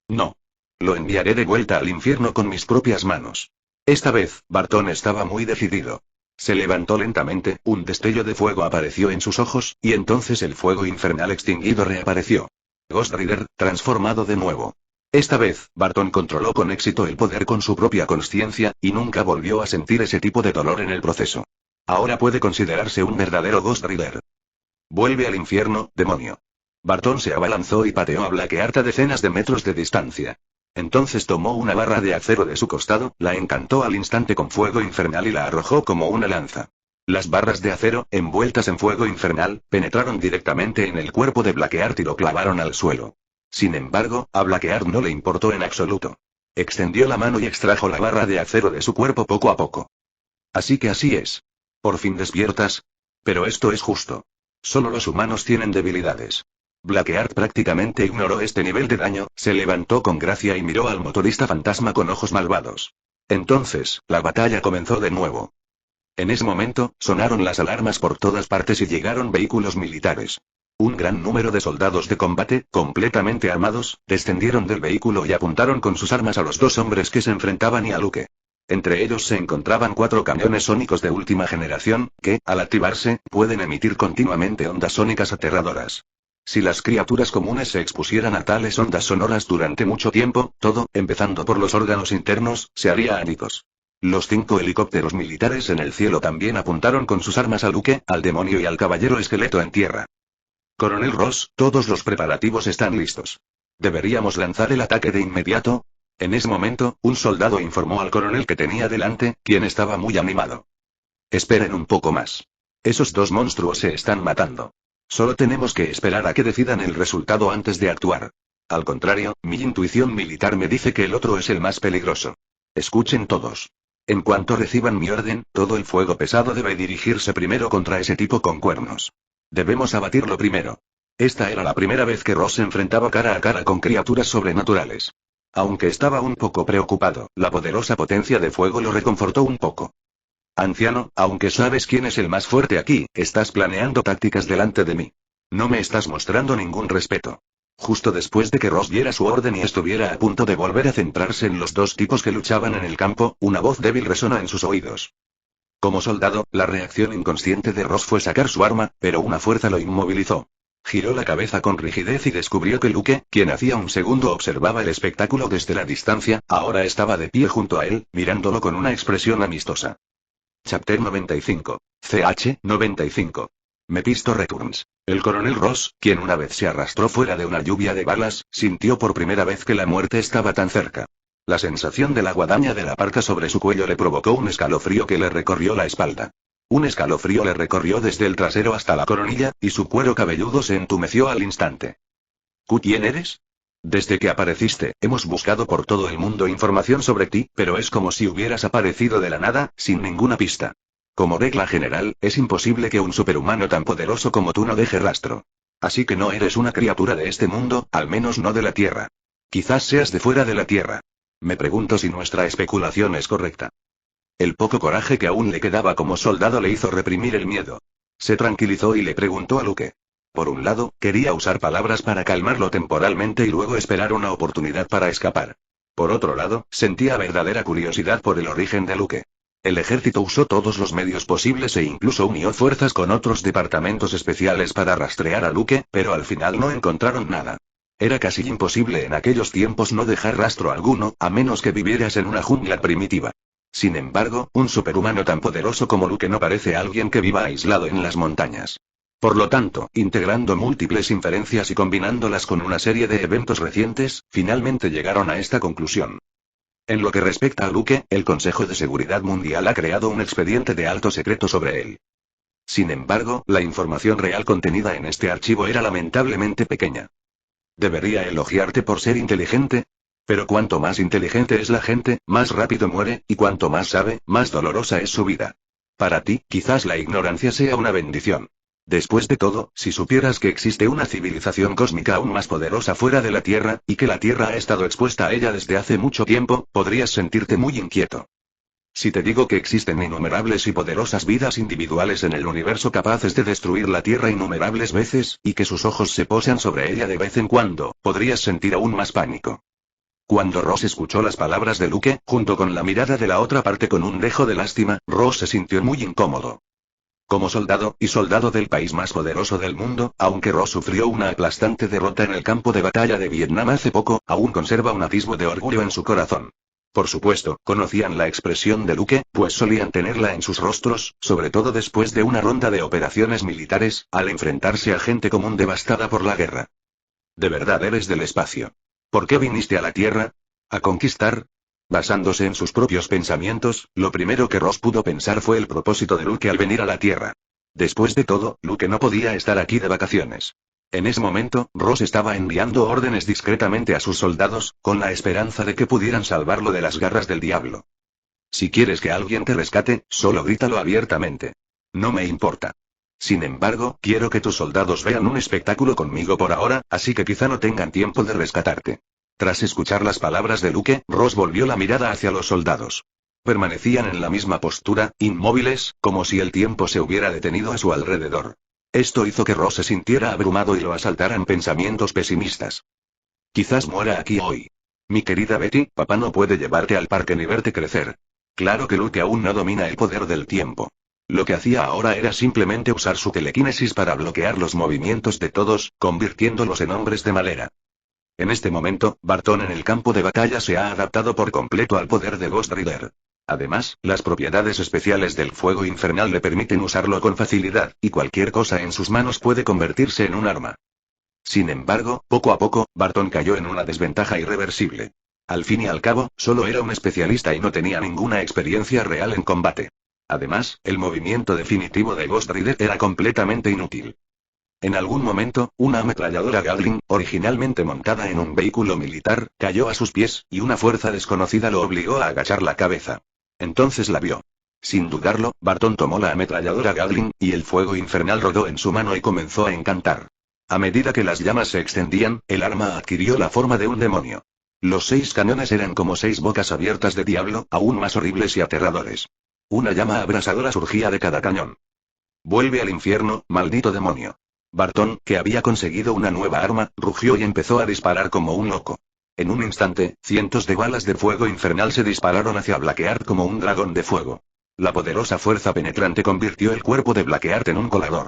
«No. Lo enviaré de vuelta al infierno con mis propias manos». Esta vez, Barton estaba muy decidido. Se levantó lentamente, un destello de fuego apareció en sus ojos, y entonces el fuego infernal extinguido reapareció. Ghost Rider, transformado de nuevo. Esta vez, Barton controló con éxito el poder con su propia consciencia, y nunca volvió a sentir ese tipo de dolor en el proceso. Ahora puede considerarse un verdadero Ghost Rider. Vuelve al infierno, demonio. Barton se abalanzó y pateó a Blackheart a decenas de metros de distancia. Entonces tomó una barra de acero de su costado, la encantó al instante con fuego infernal y la arrojó como una lanza. Las barras de acero, envueltas en fuego infernal, penetraron directamente en el cuerpo de Blackheart y lo clavaron al suelo. Sin embargo, a Blackheart no le importó en absoluto. Extendió la mano y extrajo la barra de acero de su cuerpo poco a poco. Así que así es. ¿Por fin despiertas? Pero esto es justo. Solo los humanos tienen debilidades. Blackheart prácticamente ignoró este nivel de daño, se levantó con gracia y miró al motorista fantasma con ojos malvados. Entonces, la batalla comenzó de nuevo. En ese momento, sonaron las alarmas por todas partes y llegaron vehículos militares. Un gran número de soldados de combate, completamente armados, descendieron del vehículo y apuntaron con sus armas a los dos hombres que se enfrentaban y a Luke. Entre ellos se encontraban 4 camiones sónicos de última generación, que, al activarse, pueden emitir continuamente ondas sónicas aterradoras. Si las criaturas comunes se expusieran a tales ondas sonoras durante mucho tiempo, todo, empezando por los órganos internos, se haría añicos. Los 5 helicópteros militares en el cielo también apuntaron con sus armas a Luke, al demonio y al caballero esqueleto en tierra. Coronel Ross, todos los preparativos están listos. ¿Deberíamos lanzar el ataque de inmediato? En ese momento, un soldado informó al coronel que tenía delante, quien estaba muy animado. Esperen un poco más. Esos 2 monstruos se están matando. Solo tenemos que esperar a que decidan el resultado antes de actuar. Al contrario, mi intuición militar me dice que el otro es el más peligroso. Escuchen todos. En cuanto reciban mi orden, todo el fuego pesado debe dirigirse primero contra ese tipo con cuernos. Debemos abatirlo primero. Esta era la primera vez que Ross se enfrentaba cara a cara con criaturas sobrenaturales. Aunque estaba un poco preocupado, la poderosa potencia de fuego lo reconfortó un poco. Anciano, aunque sabes quién es el más fuerte aquí, estás planeando tácticas delante de mí. No me estás mostrando ningún respeto. Justo después de que Ross diera su orden y estuviera a punto de volver a centrarse en los 2 tipos que luchaban en el campo, una voz débil resonó en sus oídos. Como soldado, la reacción inconsciente de Ross fue sacar su arma, pero una fuerza lo inmovilizó. Giró la cabeza con rigidez y descubrió que Luke, quien hacía un segundo observaba el espectáculo desde la distancia, ahora estaba de pie junto a él, mirándolo con una expresión amistosa. Chapter 95. CH 95. Mephisto Returns. El coronel Ross, quien una vez se arrastró fuera de una lluvia de balas, sintió por primera vez que la muerte estaba tan cerca. La sensación de la guadaña de la parca sobre su cuello le provocó un escalofrío que le recorrió la espalda. Un escalofrío le recorrió desde el trasero hasta la coronilla, y su cuero cabelludo se entumeció al instante. ¿Quién eres? Desde que apareciste, hemos buscado por todo el mundo información sobre ti, pero es como si hubieras aparecido de la nada, sin ninguna pista. Como regla general, es imposible que un superhumano tan poderoso como tú no deje rastro. Así que no eres una criatura de este mundo, al menos no de la Tierra. Quizás seas de fuera de la Tierra. Me pregunto si nuestra especulación es correcta. El poco coraje que aún le quedaba como soldado le hizo reprimir el miedo. Se tranquilizó y le preguntó a Luke. Por un lado, quería usar palabras para calmarlo temporalmente y luego esperar una oportunidad para escapar. Por otro lado, sentía verdadera curiosidad por el origen de Luke. El ejército usó todos los medios posibles e incluso unió fuerzas con otros departamentos especiales para rastrear a Luke, pero al final no encontraron nada. Era casi imposible en aquellos tiempos no dejar rastro alguno, a menos que vivieras en una jungla primitiva. Sin embargo, un superhumano tan poderoso como Luke no parece alguien que viva aislado en las montañas. Por lo tanto, integrando múltiples inferencias y combinándolas con una serie de eventos recientes, finalmente llegaron a esta conclusión. En lo que respecta a Luke, el Consejo de Seguridad Mundial ha creado un expediente de alto secreto sobre él. Sin embargo, la información real contenida en este archivo era lamentablemente pequeña. ¿Debería elogiarte por ser inteligente? Pero cuanto más inteligente es la gente, más rápido muere, y cuanto más sabe, más dolorosa es su vida. Para ti, quizás la ignorancia sea una bendición. Después de todo, si supieras que existe una civilización cósmica aún más poderosa fuera de la Tierra, y que la Tierra ha estado expuesta a ella desde hace mucho tiempo, podrías sentirte muy inquieto. Si te digo que existen innumerables y poderosas vidas individuales en el universo capaces de destruir la Tierra innumerables veces, y que sus ojos se posan sobre ella de vez en cuando, podrías sentir aún más pánico. Cuando Ross escuchó las palabras de Luke, junto con la mirada de la otra parte con un dejo de lástima, Ross se sintió muy incómodo. Como soldado, y soldado del país más poderoso del mundo, aunque Ross sufrió una aplastante derrota en el campo de batalla de Vietnam hace poco, aún conserva un atisbo de orgullo en su corazón. Por supuesto, conocían la expresión de Luke, pues solían tenerla en sus rostros, sobre todo después de una ronda de operaciones militares, al enfrentarse a gente común devastada por la guerra. ¿De verdad eres del espacio? ¿Por qué viniste a la Tierra? ¿A conquistar? Basándose en sus propios pensamientos, lo primero que Ross pudo pensar fue el propósito de Luke al venir a la Tierra. Después de todo, Luke no podía estar aquí de vacaciones. En ese momento, Ross estaba enviando órdenes discretamente a sus soldados, con la esperanza de que pudieran salvarlo de las garras del diablo. Si quieres que alguien te rescate, solo grítalo abiertamente. No me importa. Sin embargo, quiero que tus soldados vean un espectáculo conmigo por ahora, así que quizá no tengan tiempo de rescatarte. Tras escuchar las palabras de Luke, Ross volvió la mirada hacia los soldados. Permanecían en la misma postura, inmóviles, como si el tiempo se hubiera detenido a su alrededor. Esto hizo que Ross se sintiera abrumado y lo asaltaran pensamientos pesimistas. Quizás muera aquí hoy. Mi querida Betty, papá no puede llevarte al parque ni verte crecer. Claro que Luke aún no domina el poder del tiempo. Lo que hacía ahora era simplemente usar su telequinesis para bloquear los movimientos de todos, convirtiéndolos en hombres de madera. En este momento, Barton en el campo de batalla se ha adaptado por completo al poder de Ghost Rider. Además, las propiedades especiales del fuego infernal le permiten usarlo con facilidad, y cualquier cosa en sus manos puede convertirse en un arma. Sin embargo, poco a poco, Barton cayó en una desventaja irreversible. Al fin y al cabo, solo era un especialista y no tenía ninguna experiencia real en combate. Además, el movimiento definitivo de Ghost Rider era completamente inútil. En algún momento, una ametralladora Gatling, originalmente montada en un vehículo militar, cayó a sus pies, y una fuerza desconocida lo obligó a agachar la cabeza. Entonces la vio. Sin dudarlo, Barton tomó la ametralladora Gatling, y el fuego infernal rodó en su mano y comenzó a encantar. A medida que las llamas se extendían, el arma adquirió la forma de un demonio. Los 6 cañones eran como 6 bocas abiertas de diablo, aún más horribles y aterradores. Una llama abrasadora surgía de cada cañón. Vuelve al infierno, maldito demonio. Barton, que había conseguido una nueva arma, rugió y empezó a disparar como un loco. En un instante, cientos de balas de fuego infernal se dispararon hacia Blackheart como un dragón de fuego. La poderosa fuerza penetrante convirtió el cuerpo de Blackheart en un colador.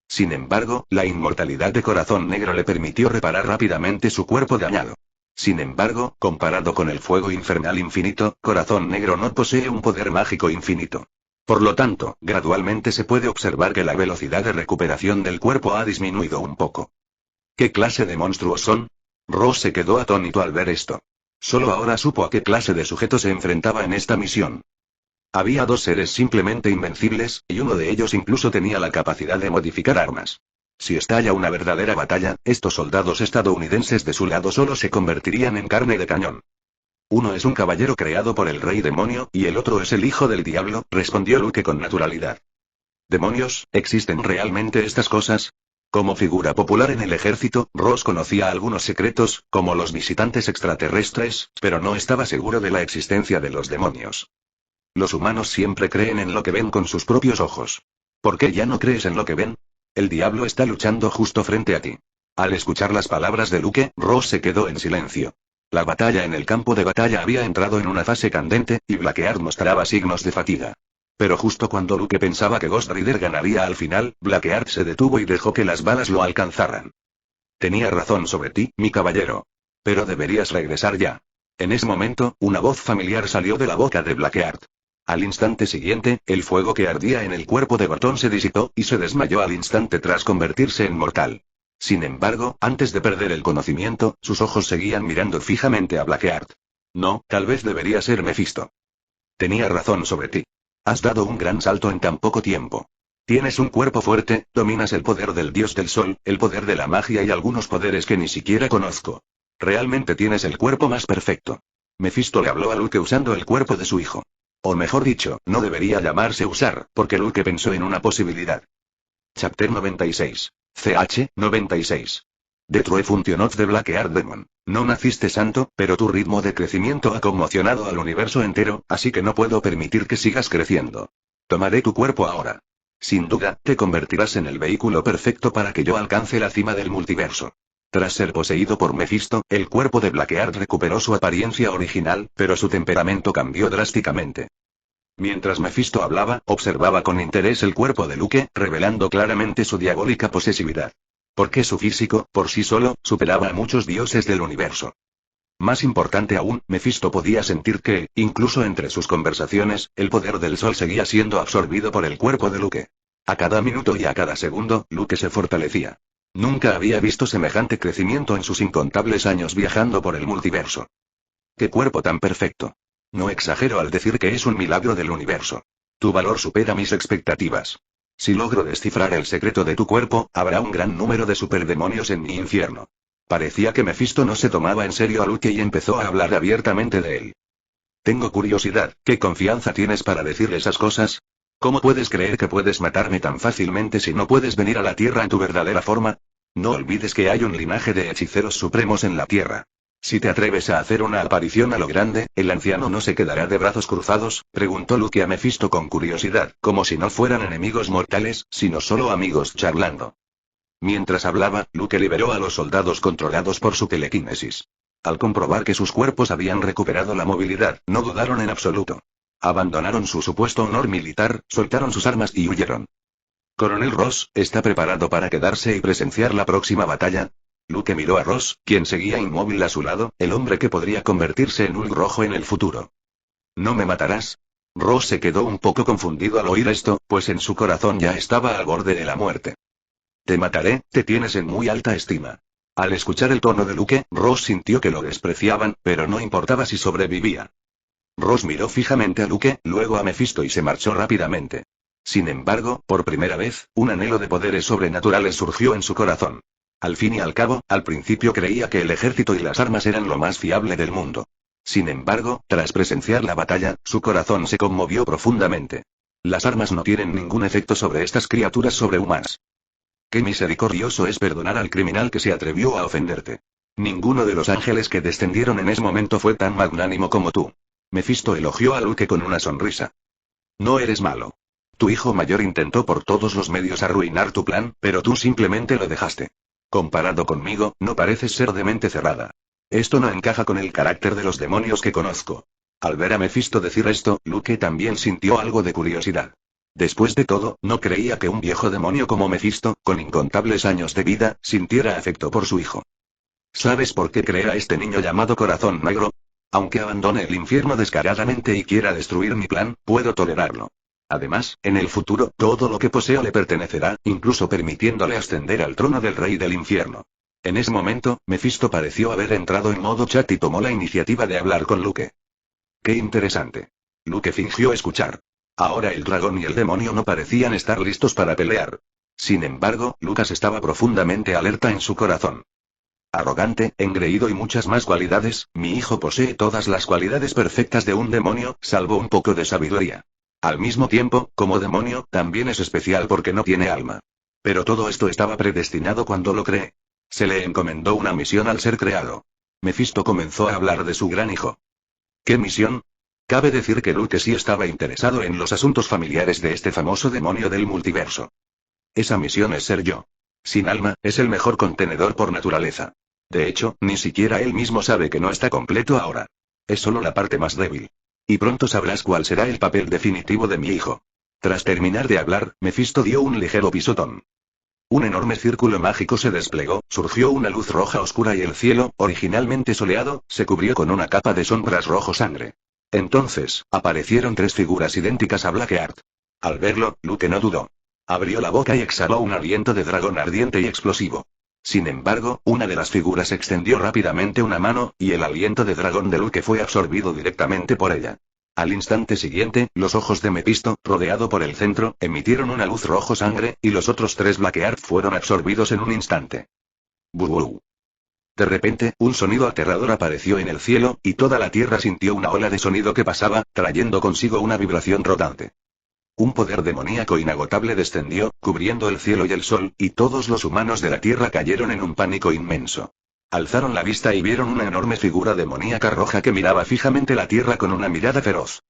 Sin embargo, la inmortalidad de Corazón Negro le permitió reparar rápidamente su cuerpo dañado. Sin embargo, comparado con el fuego infernal infinito, Corazón Negro no posee un poder mágico infinito. Por lo tanto, gradualmente se puede observar que la velocidad de recuperación del cuerpo ha disminuido un poco. ¿Qué clase de monstruos son? Ross se quedó atónito al ver esto. Solo ahora supo a qué clase de sujeto se enfrentaba en esta misión. Había 2 seres simplemente invencibles, y uno de ellos incluso tenía la capacidad de modificar armas. Si estalla una verdadera batalla, estos soldados estadounidenses de su lado solo se convertirían en carne de cañón. Uno es un caballero creado por el rey demonio, y el otro es el hijo del diablo, respondió Luke con naturalidad. ¿Demonios, existen realmente estas cosas? Como figura popular en el ejército, Ross conocía algunos secretos, como los visitantes extraterrestres, pero no estaba seguro de la existencia de los demonios. Los humanos siempre creen en lo que ven con sus propios ojos. ¿Por qué ya no crees en lo que ven? El diablo está luchando justo frente a ti. Al escuchar las palabras de Luke, Ross se quedó en silencio. La batalla en el campo de batalla había entrado en una fase candente, y Blackheart mostraba signos de fatiga. Pero justo cuando Luke pensaba que Ghost Rider ganaría al final, Blackheart se detuvo y dejó que las balas lo alcanzaran. Tenía razón sobre ti, mi caballero. Pero deberías regresar ya. En ese momento, una voz familiar salió de la boca de Blackheart. Al instante siguiente, el fuego que ardía en el cuerpo de Barton se disipó, y se desmayó al instante tras convertirse en mortal. Sin embargo, antes de perder el conocimiento, sus ojos seguían mirando fijamente a Blackheart. No, tal vez debería ser Mephisto. Tenía razón sobre ti. Has dado un gran salto en tan poco tiempo. Tienes un cuerpo fuerte, dominas el poder del dios del sol, el poder de la magia y algunos poderes que ni siquiera conozco. Realmente tienes el cuerpo más perfecto. Mephisto le habló a Luke usando el cuerpo de su hijo. O mejor dicho, no debería llamarse usar, porque Luke pensó en una posibilidad. Chapter 96. CH 96. The True Function of the Blackheart Demon. No naciste santo, pero tu ritmo de crecimiento ha conmocionado al universo entero, así que no puedo permitir que sigas creciendo. Tomaré tu cuerpo ahora. Sin duda, te convertirás en el vehículo perfecto para que yo alcance la cima del multiverso. Tras ser poseído por Mephisto, el cuerpo de Blackheart recuperó su apariencia original, pero su temperamento cambió drásticamente. Mientras Mephisto hablaba, observaba con interés el cuerpo de Luke, revelando claramente su diabólica posesividad. Porque su físico, por sí solo, superaba a muchos dioses del universo. Más importante aún, Mephisto podía sentir que, incluso entre sus conversaciones, el poder del sol seguía siendo absorbido por el cuerpo de Luke. A cada minuto y a cada segundo, Luke se fortalecía. Nunca había visto semejante crecimiento en sus incontables años viajando por el multiverso. ¡Qué cuerpo tan perfecto! No exagero al decir que es un milagro del universo. Tu valor supera mis expectativas. Si logro descifrar el secreto de tu cuerpo, habrá un gran número de superdemonios en mi infierno. Parecía que Mephisto no se tomaba en serio a Luke y empezó a hablar abiertamente de él. Tengo curiosidad, ¿qué confianza tienes para decir esas cosas? ¿Cómo puedes creer que puedes matarme tan fácilmente si no puedes venir a la Tierra en tu verdadera forma? No olvides que hay un linaje de hechiceros supremos en la Tierra. Si te atreves a hacer una aparición a lo grande, ¿el anciano no se quedará de brazos cruzados?, preguntó Luke a Mephisto con curiosidad, como si no fueran enemigos mortales, sino solo amigos charlando. Mientras hablaba, Luke liberó a los soldados controlados por su telequinesis. Al comprobar que sus cuerpos habían recuperado la movilidad, no dudaron en absoluto. Abandonaron su supuesto honor militar, soltaron sus armas y huyeron. Coronel Ross, ¿está preparado para quedarse y presenciar la próxima batalla? Luke miró a Ross, quien seguía inmóvil a su lado, el hombre que podría convertirse en Hulk rojo en el futuro. ¿No me matarás? Ross se quedó un poco confundido al oír esto, pues en su corazón ya estaba al borde de la muerte. Te mataré, te tienes en muy alta estima. Al escuchar el tono de Luke, Ross sintió que lo despreciaban, pero no importaba si sobrevivía. Ross miró fijamente a Luke, luego a Mephisto y se marchó rápidamente. Sin embargo, por primera vez, un anhelo de poderes sobrenaturales surgió en su corazón. Al fin y al cabo, al principio creía que el ejército y las armas eran lo más fiable del mundo. Sin embargo, tras presenciar la batalla, su corazón se conmovió profundamente. Las armas no tienen ningún efecto sobre estas criaturas sobrehumanas. Qué misericordioso es perdonar al criminal que se atrevió a ofenderte. Ninguno de los ángeles que descendieron en ese momento fue tan magnánimo como tú. Mephisto elogió a Luke con una sonrisa. No eres malo. Tu hijo mayor intentó por todos los medios arruinar tu plan, pero tú simplemente lo dejaste. Comparado conmigo, no pareces ser de mente cerrada. Esto no encaja con el carácter de los demonios que conozco. Al ver a Mephisto decir esto, Luke también sintió algo de curiosidad. Después de todo, no creía que un viejo demonio como Mephisto, con incontables años de vida, sintiera afecto por su hijo. ¿Sabes por qué creé a este niño llamado Corazón Negro? Aunque abandone el infierno descaradamente y quiera destruir mi plan, puedo tolerarlo. Además, en el futuro, todo lo que poseo le pertenecerá, incluso permitiéndole ascender al trono del rey del infierno. En ese momento, Mephisto pareció haber entrado en modo chat y tomó la iniciativa de hablar con Luke. ¡Qué interesante! Luke fingió escuchar. Ahora el dragón y el demonio no parecían estar listos para pelear. Sin embargo, Lucas estaba profundamente alerta en su corazón. Arrogante, engreído y muchas más cualidades, mi hijo posee todas las cualidades perfectas de un demonio, salvo un poco de sabiduría. Al mismo tiempo, como demonio, también es especial porque no tiene alma. Pero todo esto estaba predestinado cuando lo creé. Se le encomendó una misión al ser creado. Mephisto comenzó a hablar de su gran hijo. ¿Qué misión? Cabe decir que Luke sí estaba interesado en los asuntos familiares de este famoso demonio del multiverso. Esa misión es ser yo. Sin alma, es el mejor contenedor por naturaleza. De hecho, ni siquiera él mismo sabe que no está completo ahora. Es solo la parte más débil. Y pronto sabrás cuál será el papel definitivo de mi hijo. Tras terminar de hablar, Mephisto dio un ligero pisotón. Un enorme círculo mágico se desplegó, surgió una luz roja oscura y el cielo, originalmente soleado, se cubrió con una capa de sombras rojo sangre. Entonces, aparecieron tres figuras idénticas a Blackheart. Al verlo, Luke no dudó. Abrió la boca y exhaló un aliento de dragón ardiente y explosivo. Sin embargo, una de las figuras extendió rápidamente una mano, y el aliento de dragón de Luke fue absorbido directamente por ella. Al instante siguiente, los ojos de Mephisto, rodeado por el centro, emitieron una luz rojo sangre, y los otros tres Blackheart fueron absorbidos en un instante. ¡Buu! De repente, un sonido aterrador apareció en el cielo, y toda la tierra sintió una ola de sonido que pasaba, trayendo consigo una vibración rodante. Un poder demoníaco inagotable descendió, cubriendo el cielo y el sol, y todos los humanos de la tierra cayeron en un pánico inmenso. Alzaron la vista y vieron una enorme figura demoníaca roja que miraba fijamente la tierra con una mirada feroz.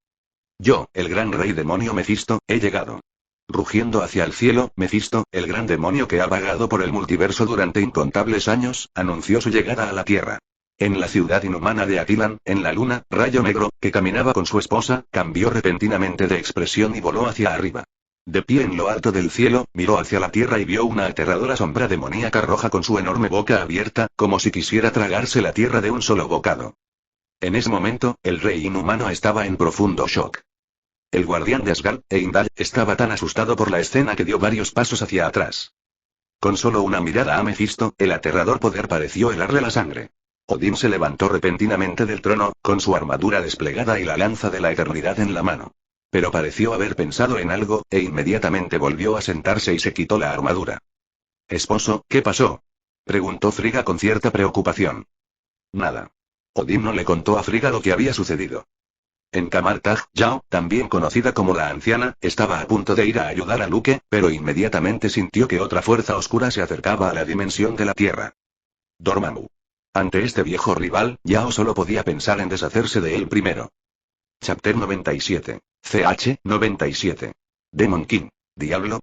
Yo, el gran rey demonio Mephisto, he llegado. Rugiendo hacia el cielo, Mephisto, el gran demonio que ha vagado por el multiverso durante incontables años, anunció su llegada a la Tierra. En la ciudad inhumana de Atilan, en la luna, Rayo Negro, que caminaba con su esposa, cambió repentinamente de expresión y voló hacia arriba. De pie en lo alto del cielo, miró hacia la tierra y vio una aterradora sombra demoníaca roja con su enorme boca abierta, como si quisiera tragarse la tierra de un solo bocado. En ese momento, el rey inhumano estaba en profundo shock. El guardián de Asgard, Heimdall, estaba tan asustado por la escena que dio varios pasos hacia atrás. Con solo una mirada a Mefisto, el aterrador poder pareció helarle la sangre. Odín se levantó repentinamente del trono, con su armadura desplegada y la lanza de la eternidad en la mano. Pero pareció haber pensado en algo, e inmediatamente volvió a sentarse y se quitó la armadura. «Esposo, ¿qué pasó?», preguntó Frigga con cierta preocupación. Nada. Odín no le contó a Frigga lo que había sucedido. En Camartag, Yao, también conocida como la anciana, estaba a punto de ir a ayudar a Luke, pero inmediatamente sintió que otra fuerza oscura se acercaba a la dimensión de la Tierra. Dormammu. Ante este viejo rival, Yao solo podía pensar en deshacerse de él primero. Chapter 97. CH 97. Demon King. Diablo,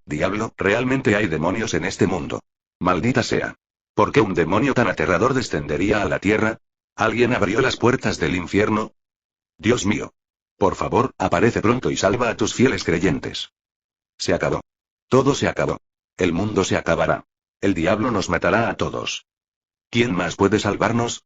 realmente hay demonios en este mundo. Maldita sea. ¿Por qué un demonio tan aterrador descendería a la tierra? ¿Alguien abrió las puertas del infierno? Dios mío. Por favor, aparece pronto y salva a tus fieles creyentes. Se acabó. Todo se acabó. El mundo se acabará. El diablo nos matará a todos. ¿Quién más puede salvarnos?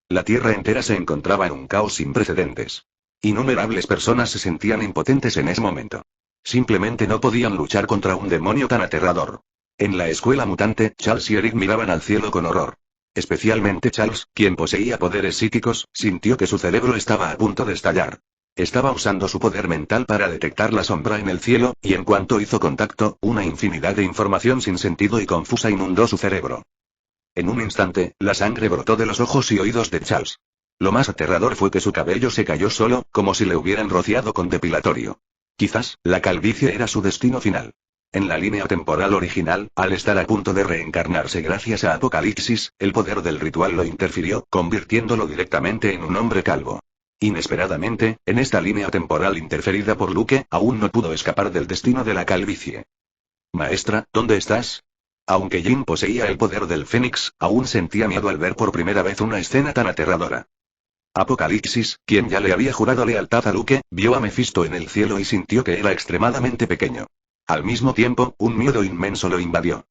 La tierra entera se encontraba en un caos sin precedentes. Innumerables personas se sentían impotentes en ese momento. Simplemente no podían luchar contra un demonio tan aterrador. En la escuela mutante, Charles y Eric miraban al cielo con horror. Especialmente Charles, quien poseía poderes psíquicos, sintió que su cerebro estaba a punto de estallar. Estaba usando su poder mental para detectar la sombra en el cielo, y en cuanto hizo contacto, una infinidad de información sin sentido y confusa inundó su cerebro. En un instante, la sangre brotó de los ojos y oídos de Charles. Lo más aterrador fue que su cabello se cayó solo, como si le hubieran rociado con depilatorio. Quizás, la calvicie era su destino final. En la línea temporal original, al estar a punto de reencarnarse gracias a Apocalipsis, el poder del ritual lo interfirió, convirtiéndolo directamente en un hombre calvo. Inesperadamente, en esta línea temporal interferida por Luke, aún no pudo escapar del destino de la calvicie. Maestra, ¿dónde estás? Aunque Jin poseía el poder del Fénix, aún sentía miedo al ver por primera vez una escena tan aterradora. Apocalipsis, quien ya le había jurado lealtad a Luke, vio a Mefisto en el cielo y sintió que era extremadamente pequeño. Al mismo tiempo, un miedo inmenso lo invadió.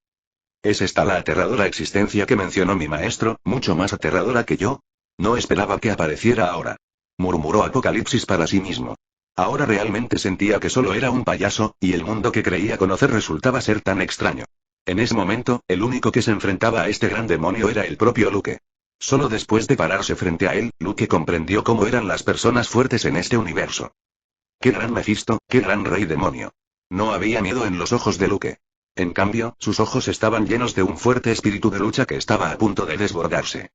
¿Es esta la aterradora existencia que mencionó mi maestro, mucho más aterradora que yo? No esperaba que apareciera ahora. Murmuró Apocalipsis para sí mismo. Ahora realmente sentía que solo era un payaso, y el mundo que creía conocer resultaba ser tan extraño. En ese momento, el único que se enfrentaba a este gran demonio era el propio Luke. Solo después de pararse frente a él, Luke comprendió cómo eran las personas fuertes en este universo. ¡Qué gran Mefisto, qué gran rey demonio! No había miedo en los ojos de Luke. En cambio, sus ojos estaban llenos de un fuerte espíritu de lucha que estaba a punto de desbordarse.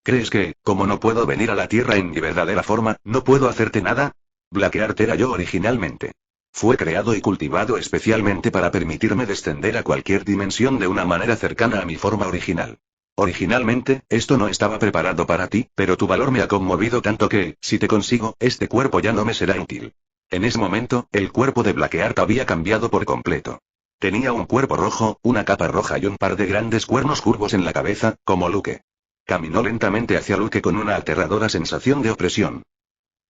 ¿Crees que, como no puedo venir a la Tierra en mi verdadera forma, no puedo hacerte nada? Blackheart era yo originalmente. Fue creado y cultivado especialmente para permitirme descender a cualquier dimensión de una manera cercana a mi forma original. Originalmente, esto no estaba preparado para ti, pero tu valor me ha conmovido tanto que, si te consigo, este cuerpo ya no me será útil. En ese momento, el cuerpo de Blackheart había cambiado por completo. Tenía un cuerpo rojo, una capa roja y un par de grandes cuernos curvos en la cabeza, como Luke. Caminó lentamente hacia Luke con una aterradora sensación de opresión.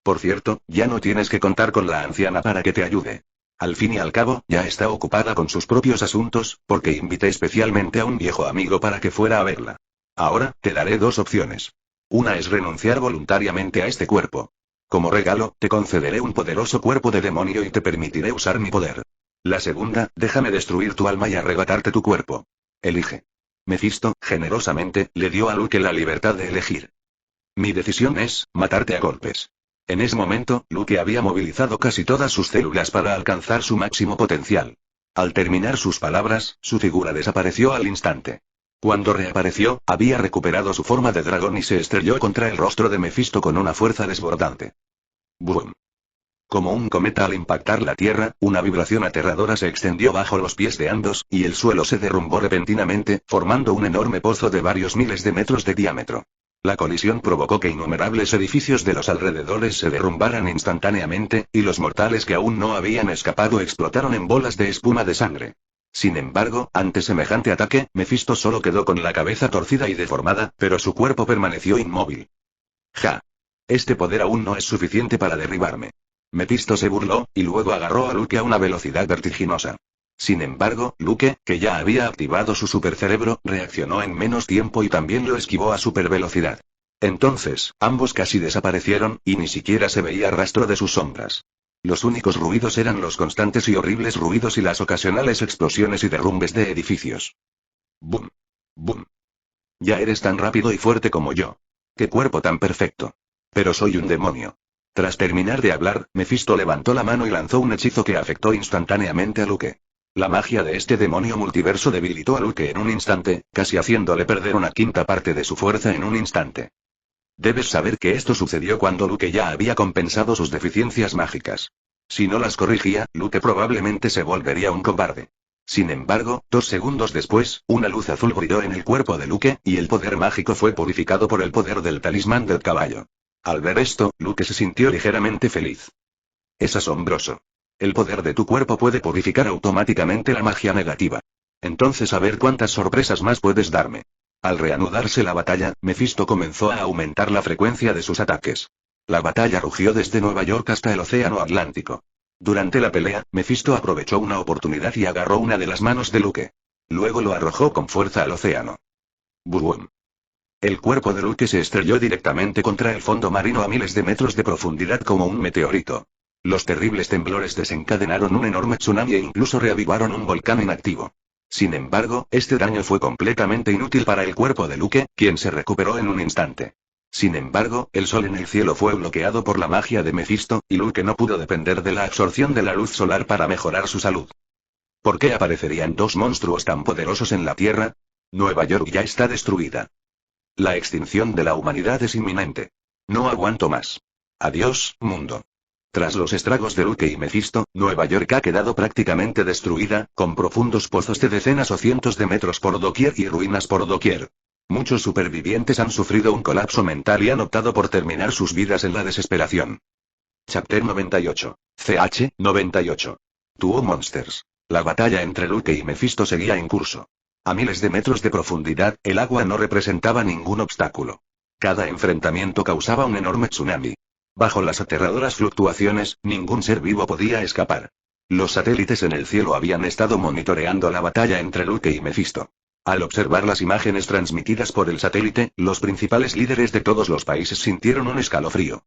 Por cierto, ya no tienes que contar con la anciana para que te ayude. Al fin y al cabo, ya está ocupada con sus propios asuntos, porque invité especialmente a un viejo amigo para que fuera a verla. Ahora, te daré dos opciones. Una es renunciar voluntariamente a este cuerpo. Como regalo, te concederé un poderoso cuerpo de demonio y te permitiré usar mi poder. La segunda, déjame destruir tu alma y arrebatarte tu cuerpo. Elige. Mefisto, generosamente, le dio a Luke la libertad de elegir. Mi decisión es, matarte a golpes. En ese momento, Luke había movilizado casi todas sus células para alcanzar su máximo potencial. Al terminar sus palabras, su figura desapareció al instante. Cuando reapareció, había recuperado su forma de dragón y se estrelló contra el rostro de Mefisto con una fuerza desbordante. ¡Bum! Como un cometa al impactar la tierra, una vibración aterradora se extendió bajo los pies de ambos, y el suelo se derrumbó repentinamente, formando un enorme pozo de varios miles de metros de diámetro. La colisión provocó que innumerables edificios de los alrededores se derrumbaran instantáneamente, y los mortales que aún no habían escapado explotaron en bolas de espuma de sangre. Sin embargo, ante semejante ataque, Mephisto solo quedó con la cabeza torcida y deformada, pero su cuerpo permaneció inmóvil. Ja. Este poder aún no es suficiente para derribarme. Mephisto se burló, y luego agarró a Luke a una velocidad vertiginosa. Sin embargo, Luke, que ya había activado su supercerebro, reaccionó en menos tiempo y también lo esquivó a supervelocidad. Entonces, ambos casi desaparecieron, y ni siquiera se veía rastro de sus sombras. Los únicos ruidos eran los constantes y horribles ruidos y las ocasionales explosiones y derrumbes de edificios. ¡Bum! ¡Bum! Ya eres tan rápido y fuerte como yo. ¡Qué cuerpo tan perfecto! Pero soy un demonio. Tras terminar de hablar, Mephisto levantó la mano y lanzó un hechizo que afectó instantáneamente a Luke. La magia de este demonio multiverso debilitó a Luke en un instante, casi haciéndole perder una quinta parte de su fuerza en un instante. Debes saber que esto sucedió cuando Luke ya había compensado sus deficiencias mágicas. Si no las corrigía, Luke probablemente se volvería un cobarde. Sin embargo, 2 segundos después, una luz azul brilló en el cuerpo de Luke, y el poder mágico fue purificado por el poder del talismán del caballo. Al ver esto, Luke se sintió ligeramente feliz. Es asombroso. El poder de tu cuerpo puede purificar automáticamente la magia negativa. Entonces a ver cuántas sorpresas más puedes darme. Al reanudarse la batalla, Mephisto comenzó a aumentar la frecuencia de sus ataques. La batalla rugió desde Nueva York hasta el Océano Atlántico. Durante la pelea, Mephisto aprovechó una oportunidad y agarró una de las manos de Luke. Luego lo arrojó con fuerza al océano. ¡Bum! El cuerpo de Luke se estrelló directamente contra el fondo marino a miles de metros de profundidad como un meteorito. Los terribles temblores desencadenaron un enorme tsunami e incluso reavivaron un volcán inactivo. Sin embargo, este daño fue completamente inútil para el cuerpo de Luke, quien se recuperó en un instante. Sin embargo, el sol en el cielo fue bloqueado por la magia de Mephisto, y Luke no pudo depender de la absorción de la luz solar para mejorar su salud. ¿Por qué aparecerían 2 monstruos tan poderosos en la Tierra? Nueva York ya está destruida. La extinción de la humanidad es inminente. No aguanto más. Adiós, mundo. Tras los estragos de Luke y Mephisto, Nueva York ha quedado prácticamente destruida, con profundos pozos de decenas o cientos de metros por doquier y ruinas por doquier. Muchos supervivientes han sufrido un colapso mental y han optado por terminar sus vidas en la desesperación. Chapter 98. CH 98. Two Monsters. La batalla entre Luke y Mephisto seguía en curso. A miles de metros de profundidad, el agua no representaba ningún obstáculo. Cada enfrentamiento causaba un enorme tsunami. Bajo las aterradoras fluctuaciones, ningún ser vivo podía escapar. Los satélites en el cielo habían estado monitoreando la batalla entre Luke y Mephisto. Al observar las imágenes transmitidas por el satélite, los principales líderes de todos los países sintieron un escalofrío.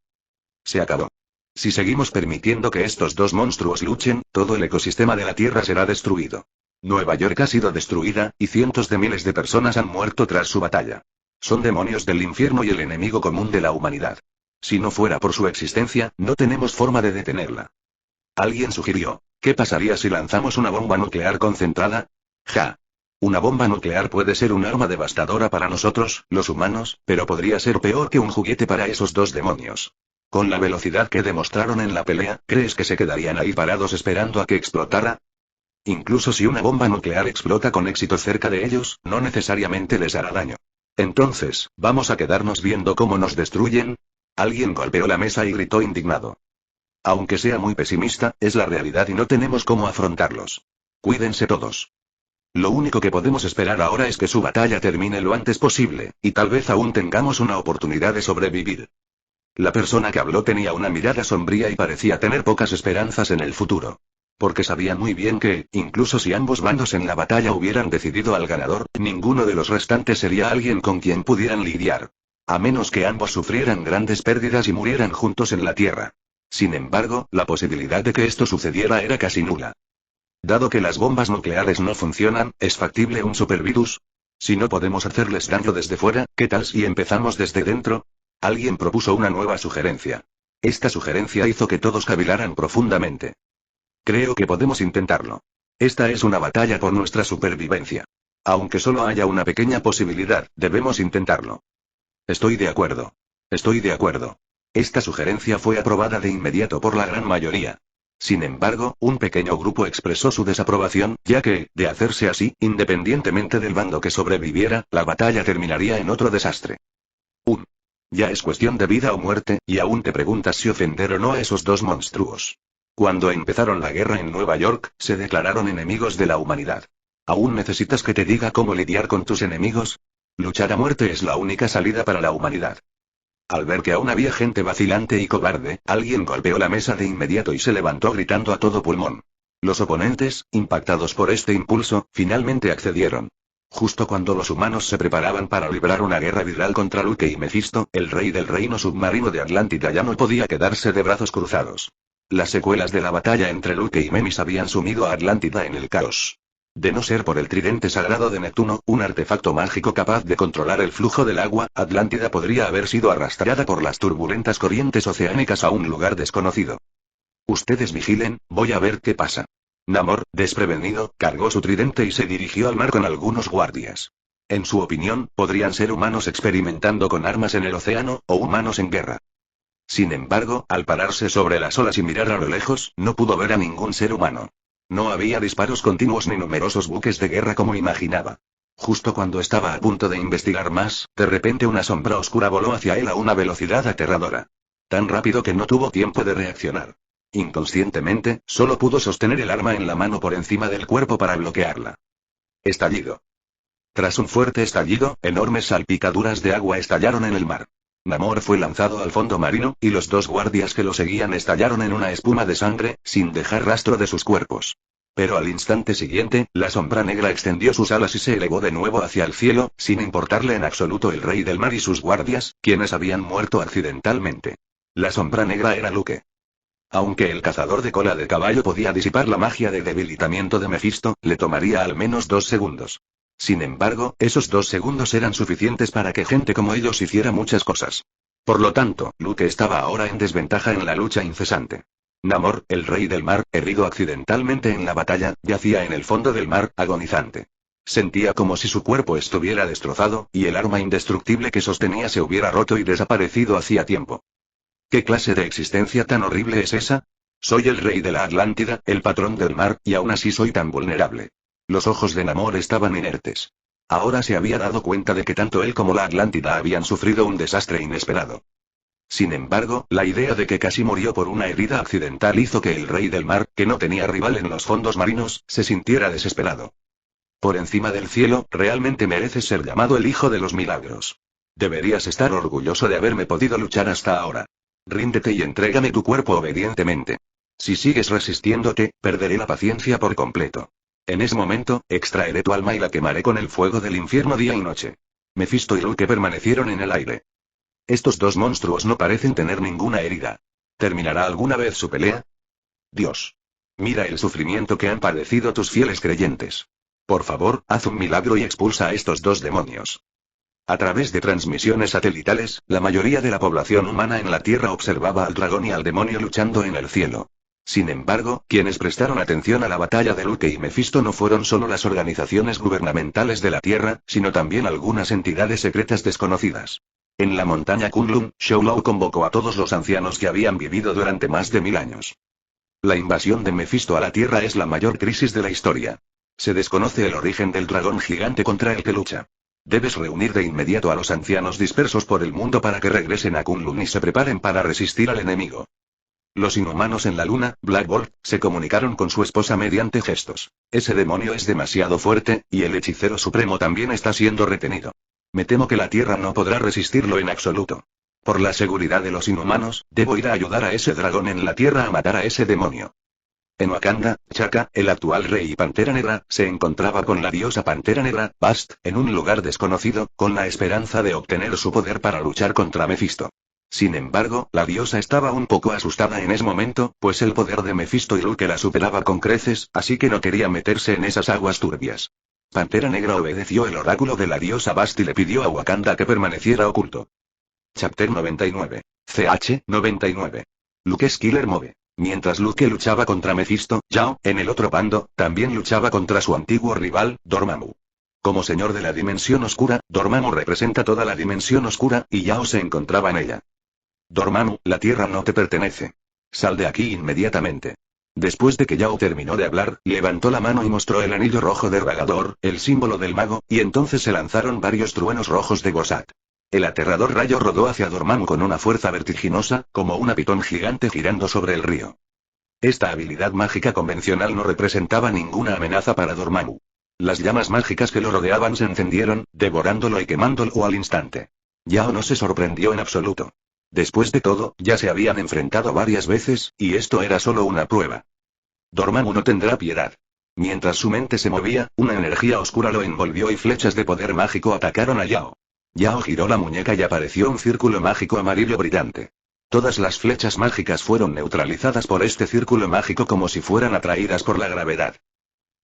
Se acabó. Si seguimos permitiendo que estos 2 monstruos luchen, todo el ecosistema de la Tierra será destruido. Nueva York ha sido destruida, y cientos de miles de personas han muerto tras su batalla. Son demonios del infierno y el enemigo común de la humanidad. Si no fuera por su existencia, no tenemos forma de detenerla. Alguien sugirió, ¿qué pasaría si lanzamos una bomba nuclear concentrada? Ja. Una bomba nuclear puede ser un arma devastadora para nosotros, los humanos, pero podría ser peor que un juguete para esos 2 demonios. Con la velocidad que demostraron en la pelea, ¿crees que se quedarían ahí parados esperando a que explotara? Incluso si una bomba nuclear explota con éxito cerca de ellos, no necesariamente les hará daño. Entonces, ¿vamos a quedarnos viendo cómo nos destruyen? Alguien golpeó la mesa y gritó indignado. Aunque sea muy pesimista, es la realidad y no tenemos cómo afrontarlos. Cuídense todos. Lo único que podemos esperar ahora es que su batalla termine lo antes posible, y tal vez aún tengamos una oportunidad de sobrevivir. La persona que habló tenía una mirada sombría y parecía tener pocas esperanzas en el futuro. Porque sabía muy bien que, incluso si ambos bandos en la batalla hubieran decidido al ganador, ninguno de los restantes sería alguien con quien pudieran lidiar. A menos que ambos sufrieran grandes pérdidas y murieran juntos en la Tierra. Sin embargo, la posibilidad de que esto sucediera era casi nula. Dado que las bombas nucleares no funcionan, ¿es factible un supervirus? Si no podemos hacerles daño desde fuera, ¿qué tal si empezamos desde dentro? Alguien propuso una nueva sugerencia. Esta sugerencia hizo que todos cavilaran profundamente. Creo que podemos intentarlo. Esta es una batalla por nuestra supervivencia. Aunque solo haya una pequeña posibilidad, debemos intentarlo. Estoy de acuerdo. Estoy de acuerdo. Esta sugerencia fue aprobada de inmediato por la gran mayoría. Sin embargo, un pequeño grupo expresó su desaprobación, ya que, de hacerse así, independientemente del bando que sobreviviera, la batalla terminaría en otro desastre. Ya es cuestión de vida o muerte, y aún te preguntas si ofender o no a esos 2 monstruos. Cuando empezaron la guerra en Nueva York, se declararon enemigos de la humanidad. ¿Aún necesitas que te diga cómo lidiar con tus enemigos? Luchar a muerte es la única salida para la humanidad. Al ver que aún había gente vacilante y cobarde, alguien golpeó la mesa de inmediato y se levantó gritando a todo pulmón. Los oponentes, impactados por este impulso, finalmente accedieron. Justo cuando los humanos se preparaban para librar una guerra viral contra Luke y Mephisto, el rey del reino submarino de Atlántida ya no podía quedarse de brazos cruzados. Las secuelas de la batalla entre Luke y Memis habían sumido a Atlántida en el caos. De no ser por el tridente sagrado de Neptuno, un artefacto mágico capaz de controlar el flujo del agua, Atlántida podría haber sido arrastrada por las turbulentas corrientes oceánicas a un lugar desconocido. Ustedes vigilen, voy a ver qué pasa. Namor, desprevenido, cargó su tridente y se dirigió al mar con algunos guardias. En su opinión, podrían ser humanos experimentando con armas en el océano, o humanos en guerra. Sin embargo, al pararse sobre las olas y mirar a lo lejos, no pudo ver a ningún ser humano. No había disparos continuos ni numerosos buques de guerra como imaginaba. Justo cuando estaba a punto de investigar más, de repente una sombra oscura voló hacia él a una velocidad aterradora. Tan rápido que no tuvo tiempo de reaccionar. Inconscientemente, solo pudo sostener el arma en la mano por encima del cuerpo para bloquearla. Estallido. Tras un fuerte estallido, enormes salpicaduras de agua estallaron en el mar. Namor fue lanzado al fondo marino, y los dos guardias que lo seguían estallaron en una espuma de sangre, sin dejar rastro de sus cuerpos. Pero al instante siguiente, la sombra negra extendió sus alas y se elevó de nuevo hacia el cielo, sin importarle en absoluto el rey del mar y sus guardias, quienes habían muerto accidentalmente. La sombra negra era Luke. Aunque el cazador de cola de caballo podía disipar la magia de debilitamiento de Mephisto, le tomaría al menos 2 segundos. Sin embargo, esos 2 segundos eran suficientes para que gente como ellos hiciera muchas cosas. Por lo tanto, Luke estaba ahora en desventaja en la lucha incesante. Namor, el rey del mar, herido accidentalmente en la batalla, yacía en el fondo del mar, agonizante. Sentía como si su cuerpo estuviera destrozado, y el arma indestructible que sostenía se hubiera roto y desaparecido hacía tiempo. ¿Qué clase de existencia tan horrible es esa? Soy el rey de la Atlántida, el patrón del mar, y aún así soy tan vulnerable. Los ojos de Namor estaban inertes. Ahora se había dado cuenta de que tanto él como la Atlántida habían sufrido un desastre inesperado. Sin embargo, la idea de que casi murió por una herida accidental hizo que el rey del mar, que no tenía rival en los fondos marinos, se sintiera desesperado. Por encima del cielo, realmente mereces ser llamado el hijo de los milagros. Deberías estar orgulloso de haberme podido luchar hasta ahora. Ríndete y entrégame tu cuerpo obedientemente. Si sigues resistiéndote, perderé la paciencia por completo. En ese momento, extraeré tu alma y la quemaré con el fuego del infierno día y noche. Mephisto y Luke permanecieron en el aire. Estos dos monstruos no parecen tener ninguna herida. ¿Terminará alguna vez su pelea? Dios. Mira el sufrimiento que han padecido tus fieles creyentes. Por favor, haz un milagro y expulsa a estos dos demonios. A través de transmisiones satelitales, la mayoría de la población humana en la Tierra observaba al dragón y al demonio luchando en el cielo. Sin embargo, quienes prestaron atención a la batalla de Luke y Mephisto no fueron solo las organizaciones gubernamentales de la Tierra, sino también algunas entidades secretas desconocidas. En la montaña Kunlun, Shou-Lao convocó a todos los ancianos que habían vivido durante más de 1000 años. La invasión de Mephisto a la Tierra es la mayor crisis de la historia. Se desconoce el origen del dragón gigante contra el que lucha. Debes reunir de inmediato a los ancianos dispersos por el mundo para que regresen a Kunlun y se preparen para resistir al enemigo. Los inhumanos en la luna, Black Bolt, se comunicaron con su esposa mediante gestos. Ese demonio es demasiado fuerte, y el hechicero supremo también está siendo retenido. Me temo que la Tierra no podrá resistirlo en absoluto. Por la seguridad de los inhumanos, debo ir a ayudar a ese dragón en la Tierra a matar a ese demonio. En Wakanda, Chaka, el actual rey y Pantera Negra, se encontraba con la diosa Pantera Negra, Bast, en un lugar desconocido, con la esperanza de obtener su poder para luchar contra Mephisto. Sin embargo, la diosa estaba un poco asustada en ese momento, pues el poder de Mephisto y Luke la superaba con creces, así que no quería meterse en esas aguas turbias. Pantera Negra obedeció el oráculo de la diosa Bast y le pidió a Wakanda que permaneciera oculto. Chapter 99. CH 99. Luke Skiller Move. Mientras Luke luchaba contra Mephisto, Yao, en el otro bando, también luchaba contra su antiguo rival, Dormammu. Como señor de la dimensión oscura, Dormammu representa toda la dimensión oscura, y Yao se encontraba en ella. Dormammu, la tierra no te pertenece. Sal de aquí inmediatamente. Después de que Yao terminó de hablar, levantó la mano y mostró el anillo rojo de Ragador, el símbolo del mago, y entonces se lanzaron varios truenos rojos de Gosat. El aterrador rayo rodó hacia Dormammu con una fuerza vertiginosa, como una pitón gigante girando sobre el río. Esta habilidad mágica convencional no representaba ninguna amenaza para Dormammu. Las llamas mágicas que lo rodeaban se encendieron, devorándolo y quemándolo al instante. Yao no se sorprendió en absoluto. Después de todo, ya se habían enfrentado varias veces, y esto era solo una prueba. Dormammu no tendrá piedad. Mientras su mente se movía, una energía oscura lo envolvió y flechas de poder mágico atacaron a Yao. Yao giró la muñeca y apareció un círculo mágico amarillo brillante. Todas las flechas mágicas fueron neutralizadas por este círculo mágico como si fueran atraídas por la gravedad.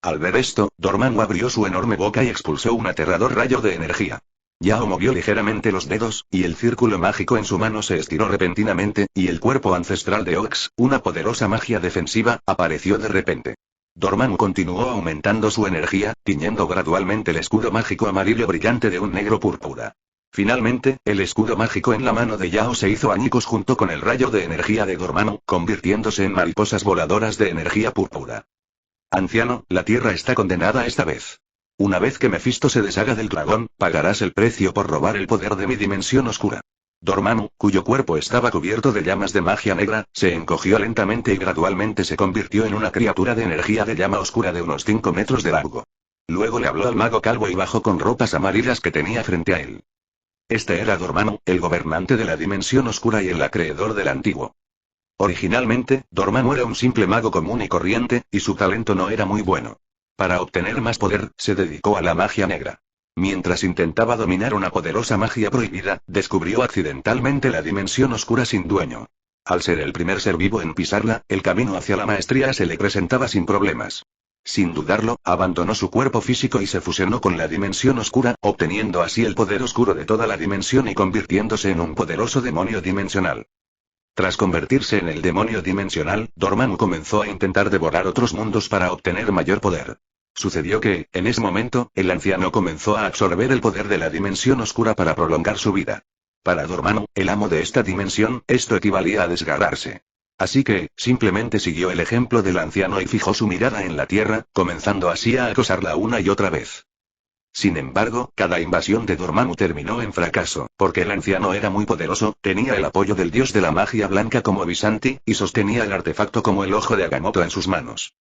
Al ver esto, Dormammu abrió su enorme boca y expulsó un aterrador rayo de energía. Yao movió ligeramente los dedos, y el círculo mágico en su mano se estiró repentinamente, y el cuerpo ancestral de Ox, una poderosa magia defensiva, apareció de repente. Dormammu continuó aumentando su energía, tiñendo gradualmente el escudo mágico amarillo brillante de un negro púrpura. Finalmente, el escudo mágico en la mano de Yao se hizo añicos junto con el rayo de energía de Dormammu, convirtiéndose en mariposas voladoras de energía púrpura. Anciano, la Tierra está condenada esta vez. Una vez que Mefisto se deshaga del dragón, pagarás el precio por robar el poder de mi dimensión oscura. Dormammu, cuyo cuerpo estaba cubierto de llamas de magia negra, se encogió lentamente y gradualmente se convirtió en una criatura de energía de llama oscura de unos 5 metros de largo. Luego le habló al mago calvo y bajo con ropas amarillas que tenía frente a él. Este era Dormammu, el gobernante de la dimensión oscura y el acreedor del antiguo. Originalmente, Dormammu era un simple mago común y corriente, y su talento no era muy bueno. Para obtener más poder, se dedicó a la magia negra. Mientras intentaba dominar una poderosa magia prohibida, descubrió accidentalmente la dimensión oscura sin dueño. Al ser el primer ser vivo en pisarla, el camino hacia la maestría se le presentaba sin problemas. Sin dudarlo, abandonó su cuerpo físico y se fusionó con la dimensión oscura, obteniendo así el poder oscuro de toda la dimensión y convirtiéndose en un poderoso demonio dimensional. Tras convertirse en el demonio dimensional, Dormammu comenzó a intentar devorar otros mundos para obtener mayor poder. Sucedió que, en ese momento, el anciano comenzó a absorber el poder de la dimensión oscura para prolongar su vida. Para Dormammu, el amo de esta dimensión, esto equivalía a desgarrarse. Así que, simplemente siguió el ejemplo del anciano y fijó su mirada en la tierra, comenzando así a acosarla una y otra vez. Sin embargo, cada invasión de Dormammu terminó en fracaso, porque el anciano era muy poderoso, tenía el apoyo del dios de la magia blanca como Visanti, y sostenía el artefacto como el ojo de Agamotto en sus manos.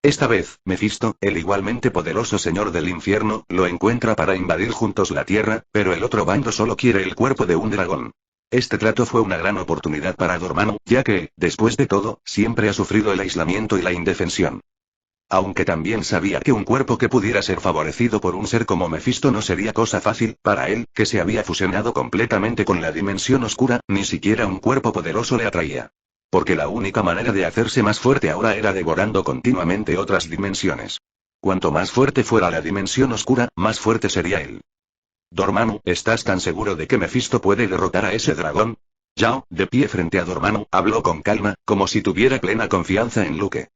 Esta vez, Mefisto, el igualmente poderoso señor del infierno, lo encuentra para invadir juntos la tierra, pero el otro bando solo quiere el cuerpo de un dragón. Este trato fue una gran oportunidad para Dormammu, ya que, después de todo, siempre ha sufrido el aislamiento y la indefensión. Aunque también sabía que un cuerpo que pudiera ser favorecido por un ser como Mefisto no sería cosa fácil, para él, que se había fusionado completamente con la dimensión oscura, ni siquiera un cuerpo poderoso le atraía. Porque la única manera de hacerse más fuerte ahora era devorando continuamente otras dimensiones. Cuanto más fuerte fuera la dimensión oscura, más fuerte sería él. Dormammu, ¿estás tan seguro de que Mefisto puede derrotar a ese dragón? Yao, de pie frente a Dormammu, habló con calma, como si tuviera plena confianza en Luke.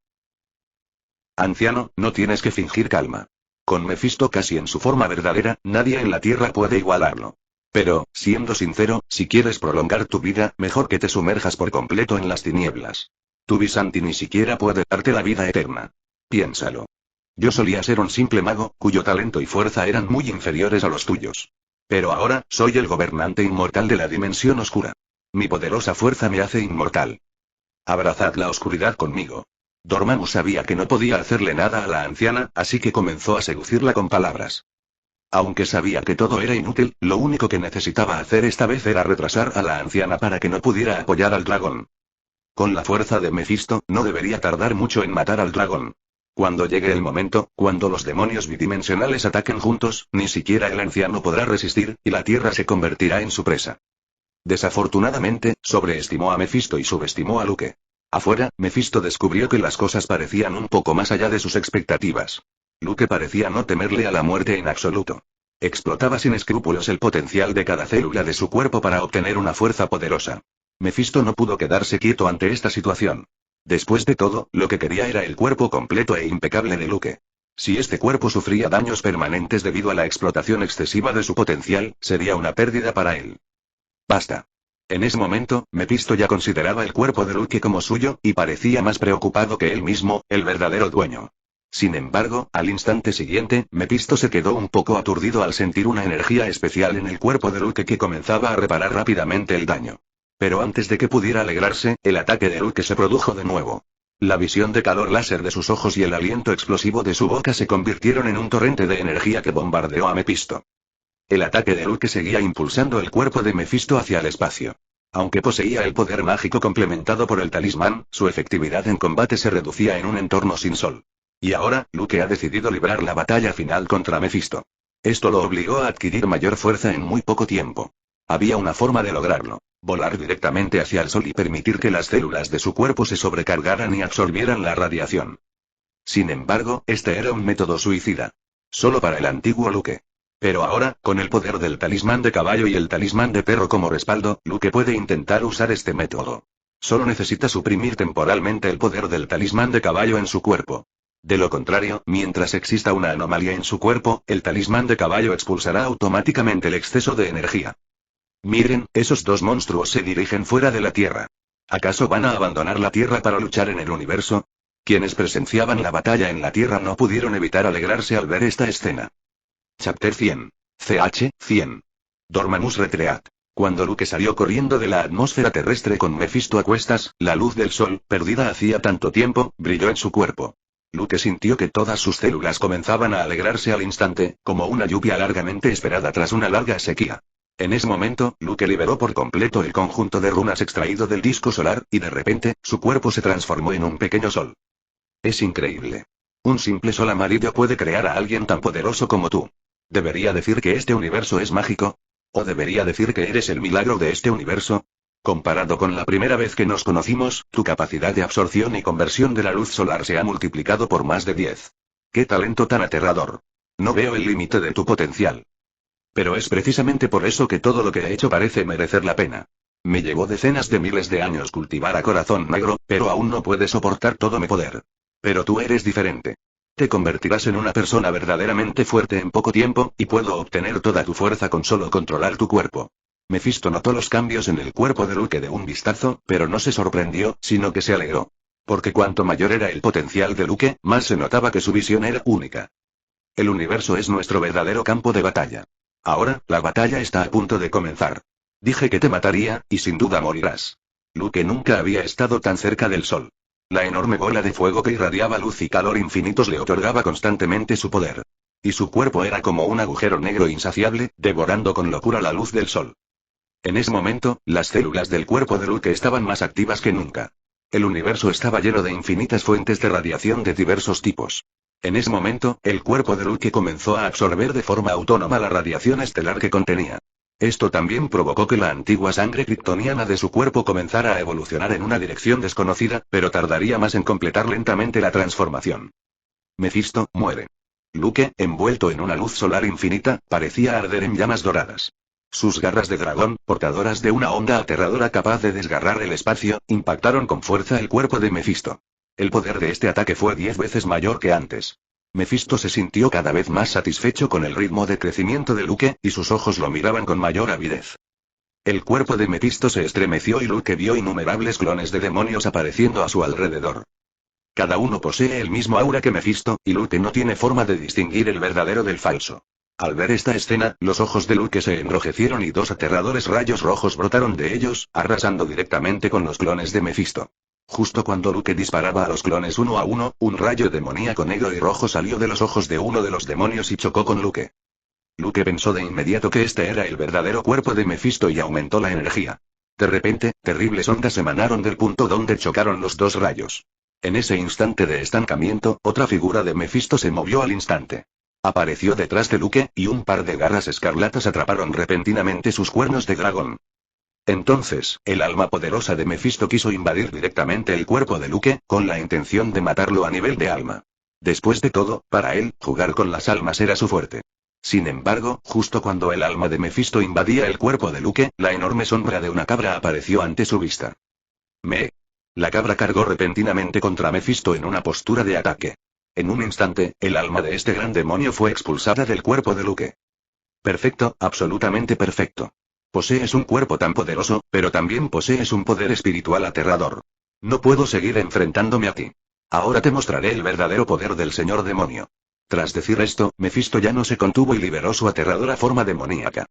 Anciano, no tienes que fingir calma. Con Mefisto casi en su forma verdadera, nadie en la Tierra puede igualarlo. Pero, siendo sincero, si quieres prolongar tu vida, mejor que te sumerjas por completo en las tinieblas. Tu Visanti ni siquiera puede darte la vida eterna. Piénsalo. Yo solía ser un simple mago, cuyo talento y fuerza eran muy inferiores a los tuyos. Pero ahora, soy el gobernante inmortal de la dimensión oscura. Mi poderosa fuerza me hace inmortal. Abrazad la oscuridad conmigo. Dormammu sabía que no podía hacerle nada a la anciana, así que comenzó a seducirla con palabras. Aunque sabía que todo era inútil, lo único que necesitaba hacer esta vez era retrasar a la anciana para que no pudiera apoyar al dragón. Con la fuerza de Mefisto, no debería tardar mucho en matar al dragón. Cuando llegue el momento, cuando los demonios bidimensionales ataquen juntos, ni siquiera el anciano podrá resistir, y la tierra se convertirá en su presa. Desafortunadamente, sobreestimó a Mefisto y subestimó a Luke. Afuera, Mefisto descubrió que las cosas parecían un poco más allá de sus expectativas. Luke parecía no temerle a la muerte en absoluto. Explotaba sin escrúpulos el potencial de cada célula de su cuerpo para obtener una fuerza poderosa. Mefisto no pudo quedarse quieto ante esta situación. Después de todo, lo que quería era el cuerpo completo e impecable de Luke. Si este cuerpo sufría daños permanentes debido a la explotación excesiva de su potencial, sería una pérdida para él. Basta. En ese momento, Mefisto ya consideraba el cuerpo de Luke como suyo, y parecía más preocupado que él mismo, el verdadero dueño. Sin embargo, al instante siguiente, Mefisto se quedó un poco aturdido al sentir una energía especial en el cuerpo de Luke que comenzaba a reparar rápidamente el daño. Pero antes de que pudiera alegrarse, el ataque de Luke se produjo de nuevo. La visión de calor láser de sus ojos y el aliento explosivo de su boca se convirtieron en un torrente de energía que bombardeó a Mephisto. El ataque de Luke seguía impulsando el cuerpo de Mephisto hacia el espacio. Aunque poseía el poder mágico complementado por el talismán, su efectividad en combate se reducía en un entorno sin sol. Y ahora, Luke ha decidido librar la batalla final contra Mephisto. Esto lo obligó a adquirir mayor fuerza en muy poco tiempo. Había una forma de lograrlo: volar directamente hacia el sol y permitir que las células de su cuerpo se sobrecargaran y absorbieran la radiación. Sin embargo, este era un método suicida. Solo para el antiguo Luke. Pero ahora, con el poder del talismán de caballo y el talismán de perro como respaldo, Luke puede intentar usar este método. Solo necesita suprimir temporalmente el poder del talismán de caballo en su cuerpo. De lo contrario, mientras exista una anomalía en su cuerpo, el talismán de caballo expulsará automáticamente el exceso de energía. Miren, esos dos monstruos se dirigen fuera de la Tierra. ¿Acaso van a abandonar la Tierra para luchar en el universo? Quienes presenciaban la batalla en la Tierra no pudieron evitar alegrarse al ver esta escena. Chapter 100. CH 100. Dormanus Retreat. Cuando Luke salió corriendo de la atmósfera terrestre con Mephisto a cuestas, la luz del sol, perdida hacía tanto tiempo, brilló en su cuerpo. Luke sintió que todas sus células comenzaban a alegrarse al instante, como una lluvia largamente esperada tras una larga sequía. En ese momento, Luke liberó por completo el conjunto de runas extraído del disco solar, y de repente, su cuerpo se transformó en un pequeño sol. Es increíble. Un simple sol amarillo puede crear a alguien tan poderoso como tú. ¿Debería decir que este universo es mágico? ¿O debería decir que eres el milagro de este universo? Comparado con la primera vez que nos conocimos, tu capacidad de absorción y conversión de la luz solar se ha multiplicado por más de 10. ¡Qué talento tan aterrador! No veo el límite de tu potencial. Pero es precisamente por eso que todo lo que he hecho parece merecer la pena. Me llevó decenas de miles de años cultivar a Corazón Negro, pero aún no puede soportar todo mi poder. Pero tú eres diferente. Te convertirás en una persona verdaderamente fuerte en poco tiempo, y puedo obtener toda tu fuerza con solo controlar tu cuerpo. Mephisto notó los cambios en el cuerpo de Luke de un vistazo, pero no se sorprendió, sino que se alegró. Porque cuanto mayor era el potencial de Luke, más se notaba que su visión era única. El universo es nuestro verdadero campo de batalla. Ahora, la batalla está a punto de comenzar. Dije que te mataría, y sin duda morirás. Luke nunca había estado tan cerca del sol. La enorme bola de fuego que irradiaba luz y calor infinitos le otorgaba constantemente su poder. Y su cuerpo era como un agujero negro insaciable, devorando con locura la luz del sol. En ese momento, las células del cuerpo de Luke estaban más activas que nunca. El universo estaba lleno de infinitas fuentes de radiación de diversos tipos. En ese momento, el cuerpo de Luke comenzó a absorber de forma autónoma la radiación estelar que contenía. Esto también provocó que la antigua sangre kryptoniana de su cuerpo comenzara a evolucionar en una dirección desconocida, pero tardaría más en completar lentamente la transformación. Mephisto muere. Luke, envuelto en una luz solar infinita, parecía arder en llamas doradas. Sus garras de dragón, portadoras de una onda aterradora capaz de desgarrar el espacio, impactaron con fuerza el cuerpo de Mephisto. El poder de este ataque fue 10 veces mayor que antes. Mephisto se sintió cada vez más satisfecho con el ritmo de crecimiento de Luke, y sus ojos lo miraban con mayor avidez. El cuerpo de Mephisto se estremeció y Luke vio innumerables clones de demonios apareciendo a su alrededor. Cada uno posee el mismo aura que Mephisto, y Luke no tiene forma de distinguir el verdadero del falso. Al ver esta escena, los ojos de Luke se enrojecieron y dos aterradores rayos rojos brotaron de ellos, arrasando directamente con los clones de Mephisto. Justo cuando Luke disparaba a los clones uno a uno, un rayo demoníaco negro y rojo salió de los ojos de uno de los demonios y chocó con Luke. Luke pensó de inmediato que este era el verdadero cuerpo de Mephisto y aumentó la energía. De repente, terribles ondas emanaron del punto donde chocaron los dos rayos. En ese instante de estancamiento, otra figura de Mephisto se movió al instante. Apareció detrás de Luke, y un par de garras escarlatas atraparon repentinamente sus cuernos de dragón. Entonces, el alma poderosa de Mephisto quiso invadir directamente el cuerpo de Luke, con la intención de matarlo a nivel de alma. Después de todo, para él, jugar con las almas era su fuerte. Sin embargo, justo cuando el alma de Mephisto invadía el cuerpo de Luke, la enorme sombra de una cabra apareció ante su vista. La cabra cargó repentinamente contra Mephisto en una postura de ataque. En un instante, el alma de este gran demonio fue expulsada del cuerpo de Luke. Perfecto, absolutamente perfecto. Posees un cuerpo tan poderoso, pero también posees un poder espiritual aterrador. No puedo seguir enfrentándome a ti. Ahora te mostraré el verdadero poder del señor demonio. Tras decir esto, Mephisto ya no se contuvo y liberó su aterradora forma demoníaca.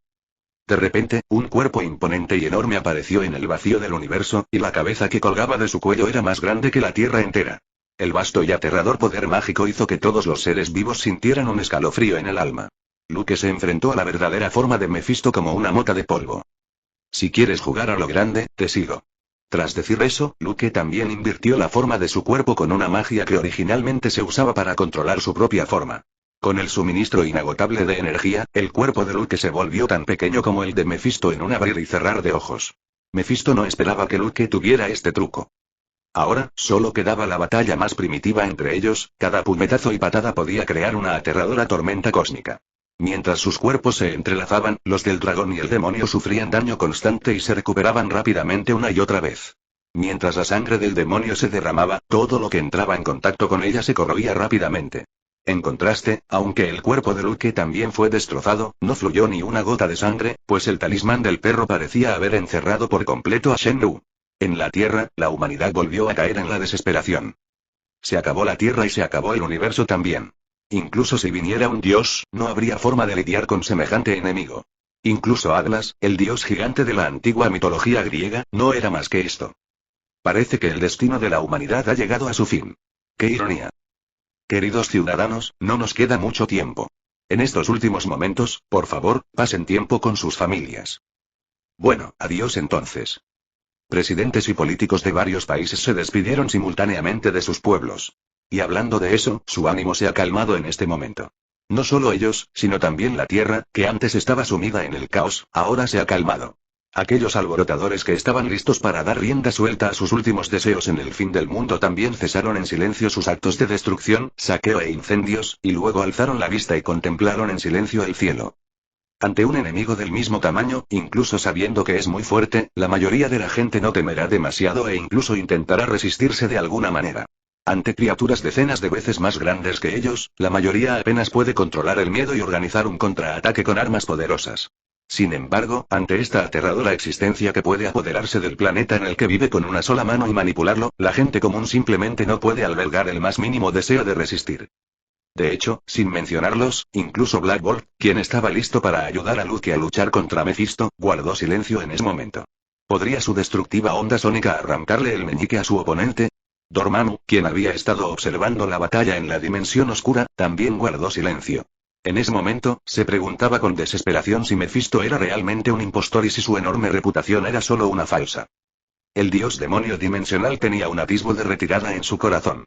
De repente, un cuerpo imponente y enorme apareció en el vacío del universo, y la cabeza que colgaba de su cuello era más grande que la Tierra entera. El vasto y aterrador poder mágico hizo que todos los seres vivos sintieran un escalofrío en el alma. Luke se enfrentó a la verdadera forma de Mephisto como una mota de polvo. Si quieres jugar a lo grande, te sigo. Tras decir eso, Luke también invirtió la forma de su cuerpo con una magia que originalmente se usaba para controlar su propia forma. Con el suministro inagotable de energía, el cuerpo de Luke se volvió tan pequeño como el de Mephisto en un abrir y cerrar de ojos. Mephisto no esperaba que Luke tuviera este truco. Ahora, solo quedaba la batalla más primitiva entre ellos, cada puñetazo y patada podía crear una aterradora tormenta cósmica. Mientras sus cuerpos se entrelazaban, los del dragón y el demonio sufrían daño constante y se recuperaban rápidamente una y otra vez. Mientras la sangre del demonio se derramaba, todo lo que entraba en contacto con ella se corroía rápidamente. En contraste, aunque el cuerpo de Luke también fue destrozado, no fluyó ni una gota de sangre, pues el talismán del perro parecía haber encerrado por completo a Shenwu. En la Tierra, la humanidad volvió a caer en la desesperación. Se acabó la Tierra y se acabó el universo también. Incluso si viniera un dios, no habría forma de lidiar con semejante enemigo. Incluso Atlas, el dios gigante de la antigua mitología griega, no era más que esto. Parece que el destino de la humanidad ha llegado a su fin. ¡Qué ironía! Queridos ciudadanos, no nos queda mucho tiempo. En estos últimos momentos, por favor, pasen tiempo con sus familias. Bueno, adiós entonces. Presidentes y políticos de varios países se despidieron simultáneamente de sus pueblos. Y hablando de eso, su ánimo se ha calmado en este momento. No solo ellos, sino también la Tierra, que antes estaba sumida en el caos, ahora se ha calmado. Aquellos alborotadores que estaban listos para dar rienda suelta a sus últimos deseos en el fin del mundo también cesaron en silencio sus actos de destrucción, saqueo e incendios, y luego alzaron la vista y contemplaron en silencio el cielo. Ante un enemigo del mismo tamaño, incluso sabiendo que es muy fuerte, la mayoría de la gente no temerá demasiado e incluso intentará resistirse de alguna manera. Ante criaturas decenas de veces más grandes que ellos, la mayoría apenas puede controlar el miedo y organizar un contraataque con armas poderosas. Sin embargo, ante esta aterradora existencia que puede apoderarse del planeta en el que vive con una sola mano y manipularlo, la gente común simplemente no puede albergar el más mínimo deseo de resistir. De hecho, sin mencionarlos, incluso Black Bolt, quien estaba listo para ayudar a Luke a luchar contra Mephisto, guardó silencio en ese momento. ¿Podría su destructiva onda sónica arrancarle el meñique a su oponente? Dormammu, quien había estado observando la batalla en la dimensión oscura, también guardó silencio. En ese momento, se preguntaba con desesperación si Mephisto era realmente un impostor y si su enorme reputación era solo una falsa. El dios demonio dimensional tenía un atisbo de retirada en su corazón.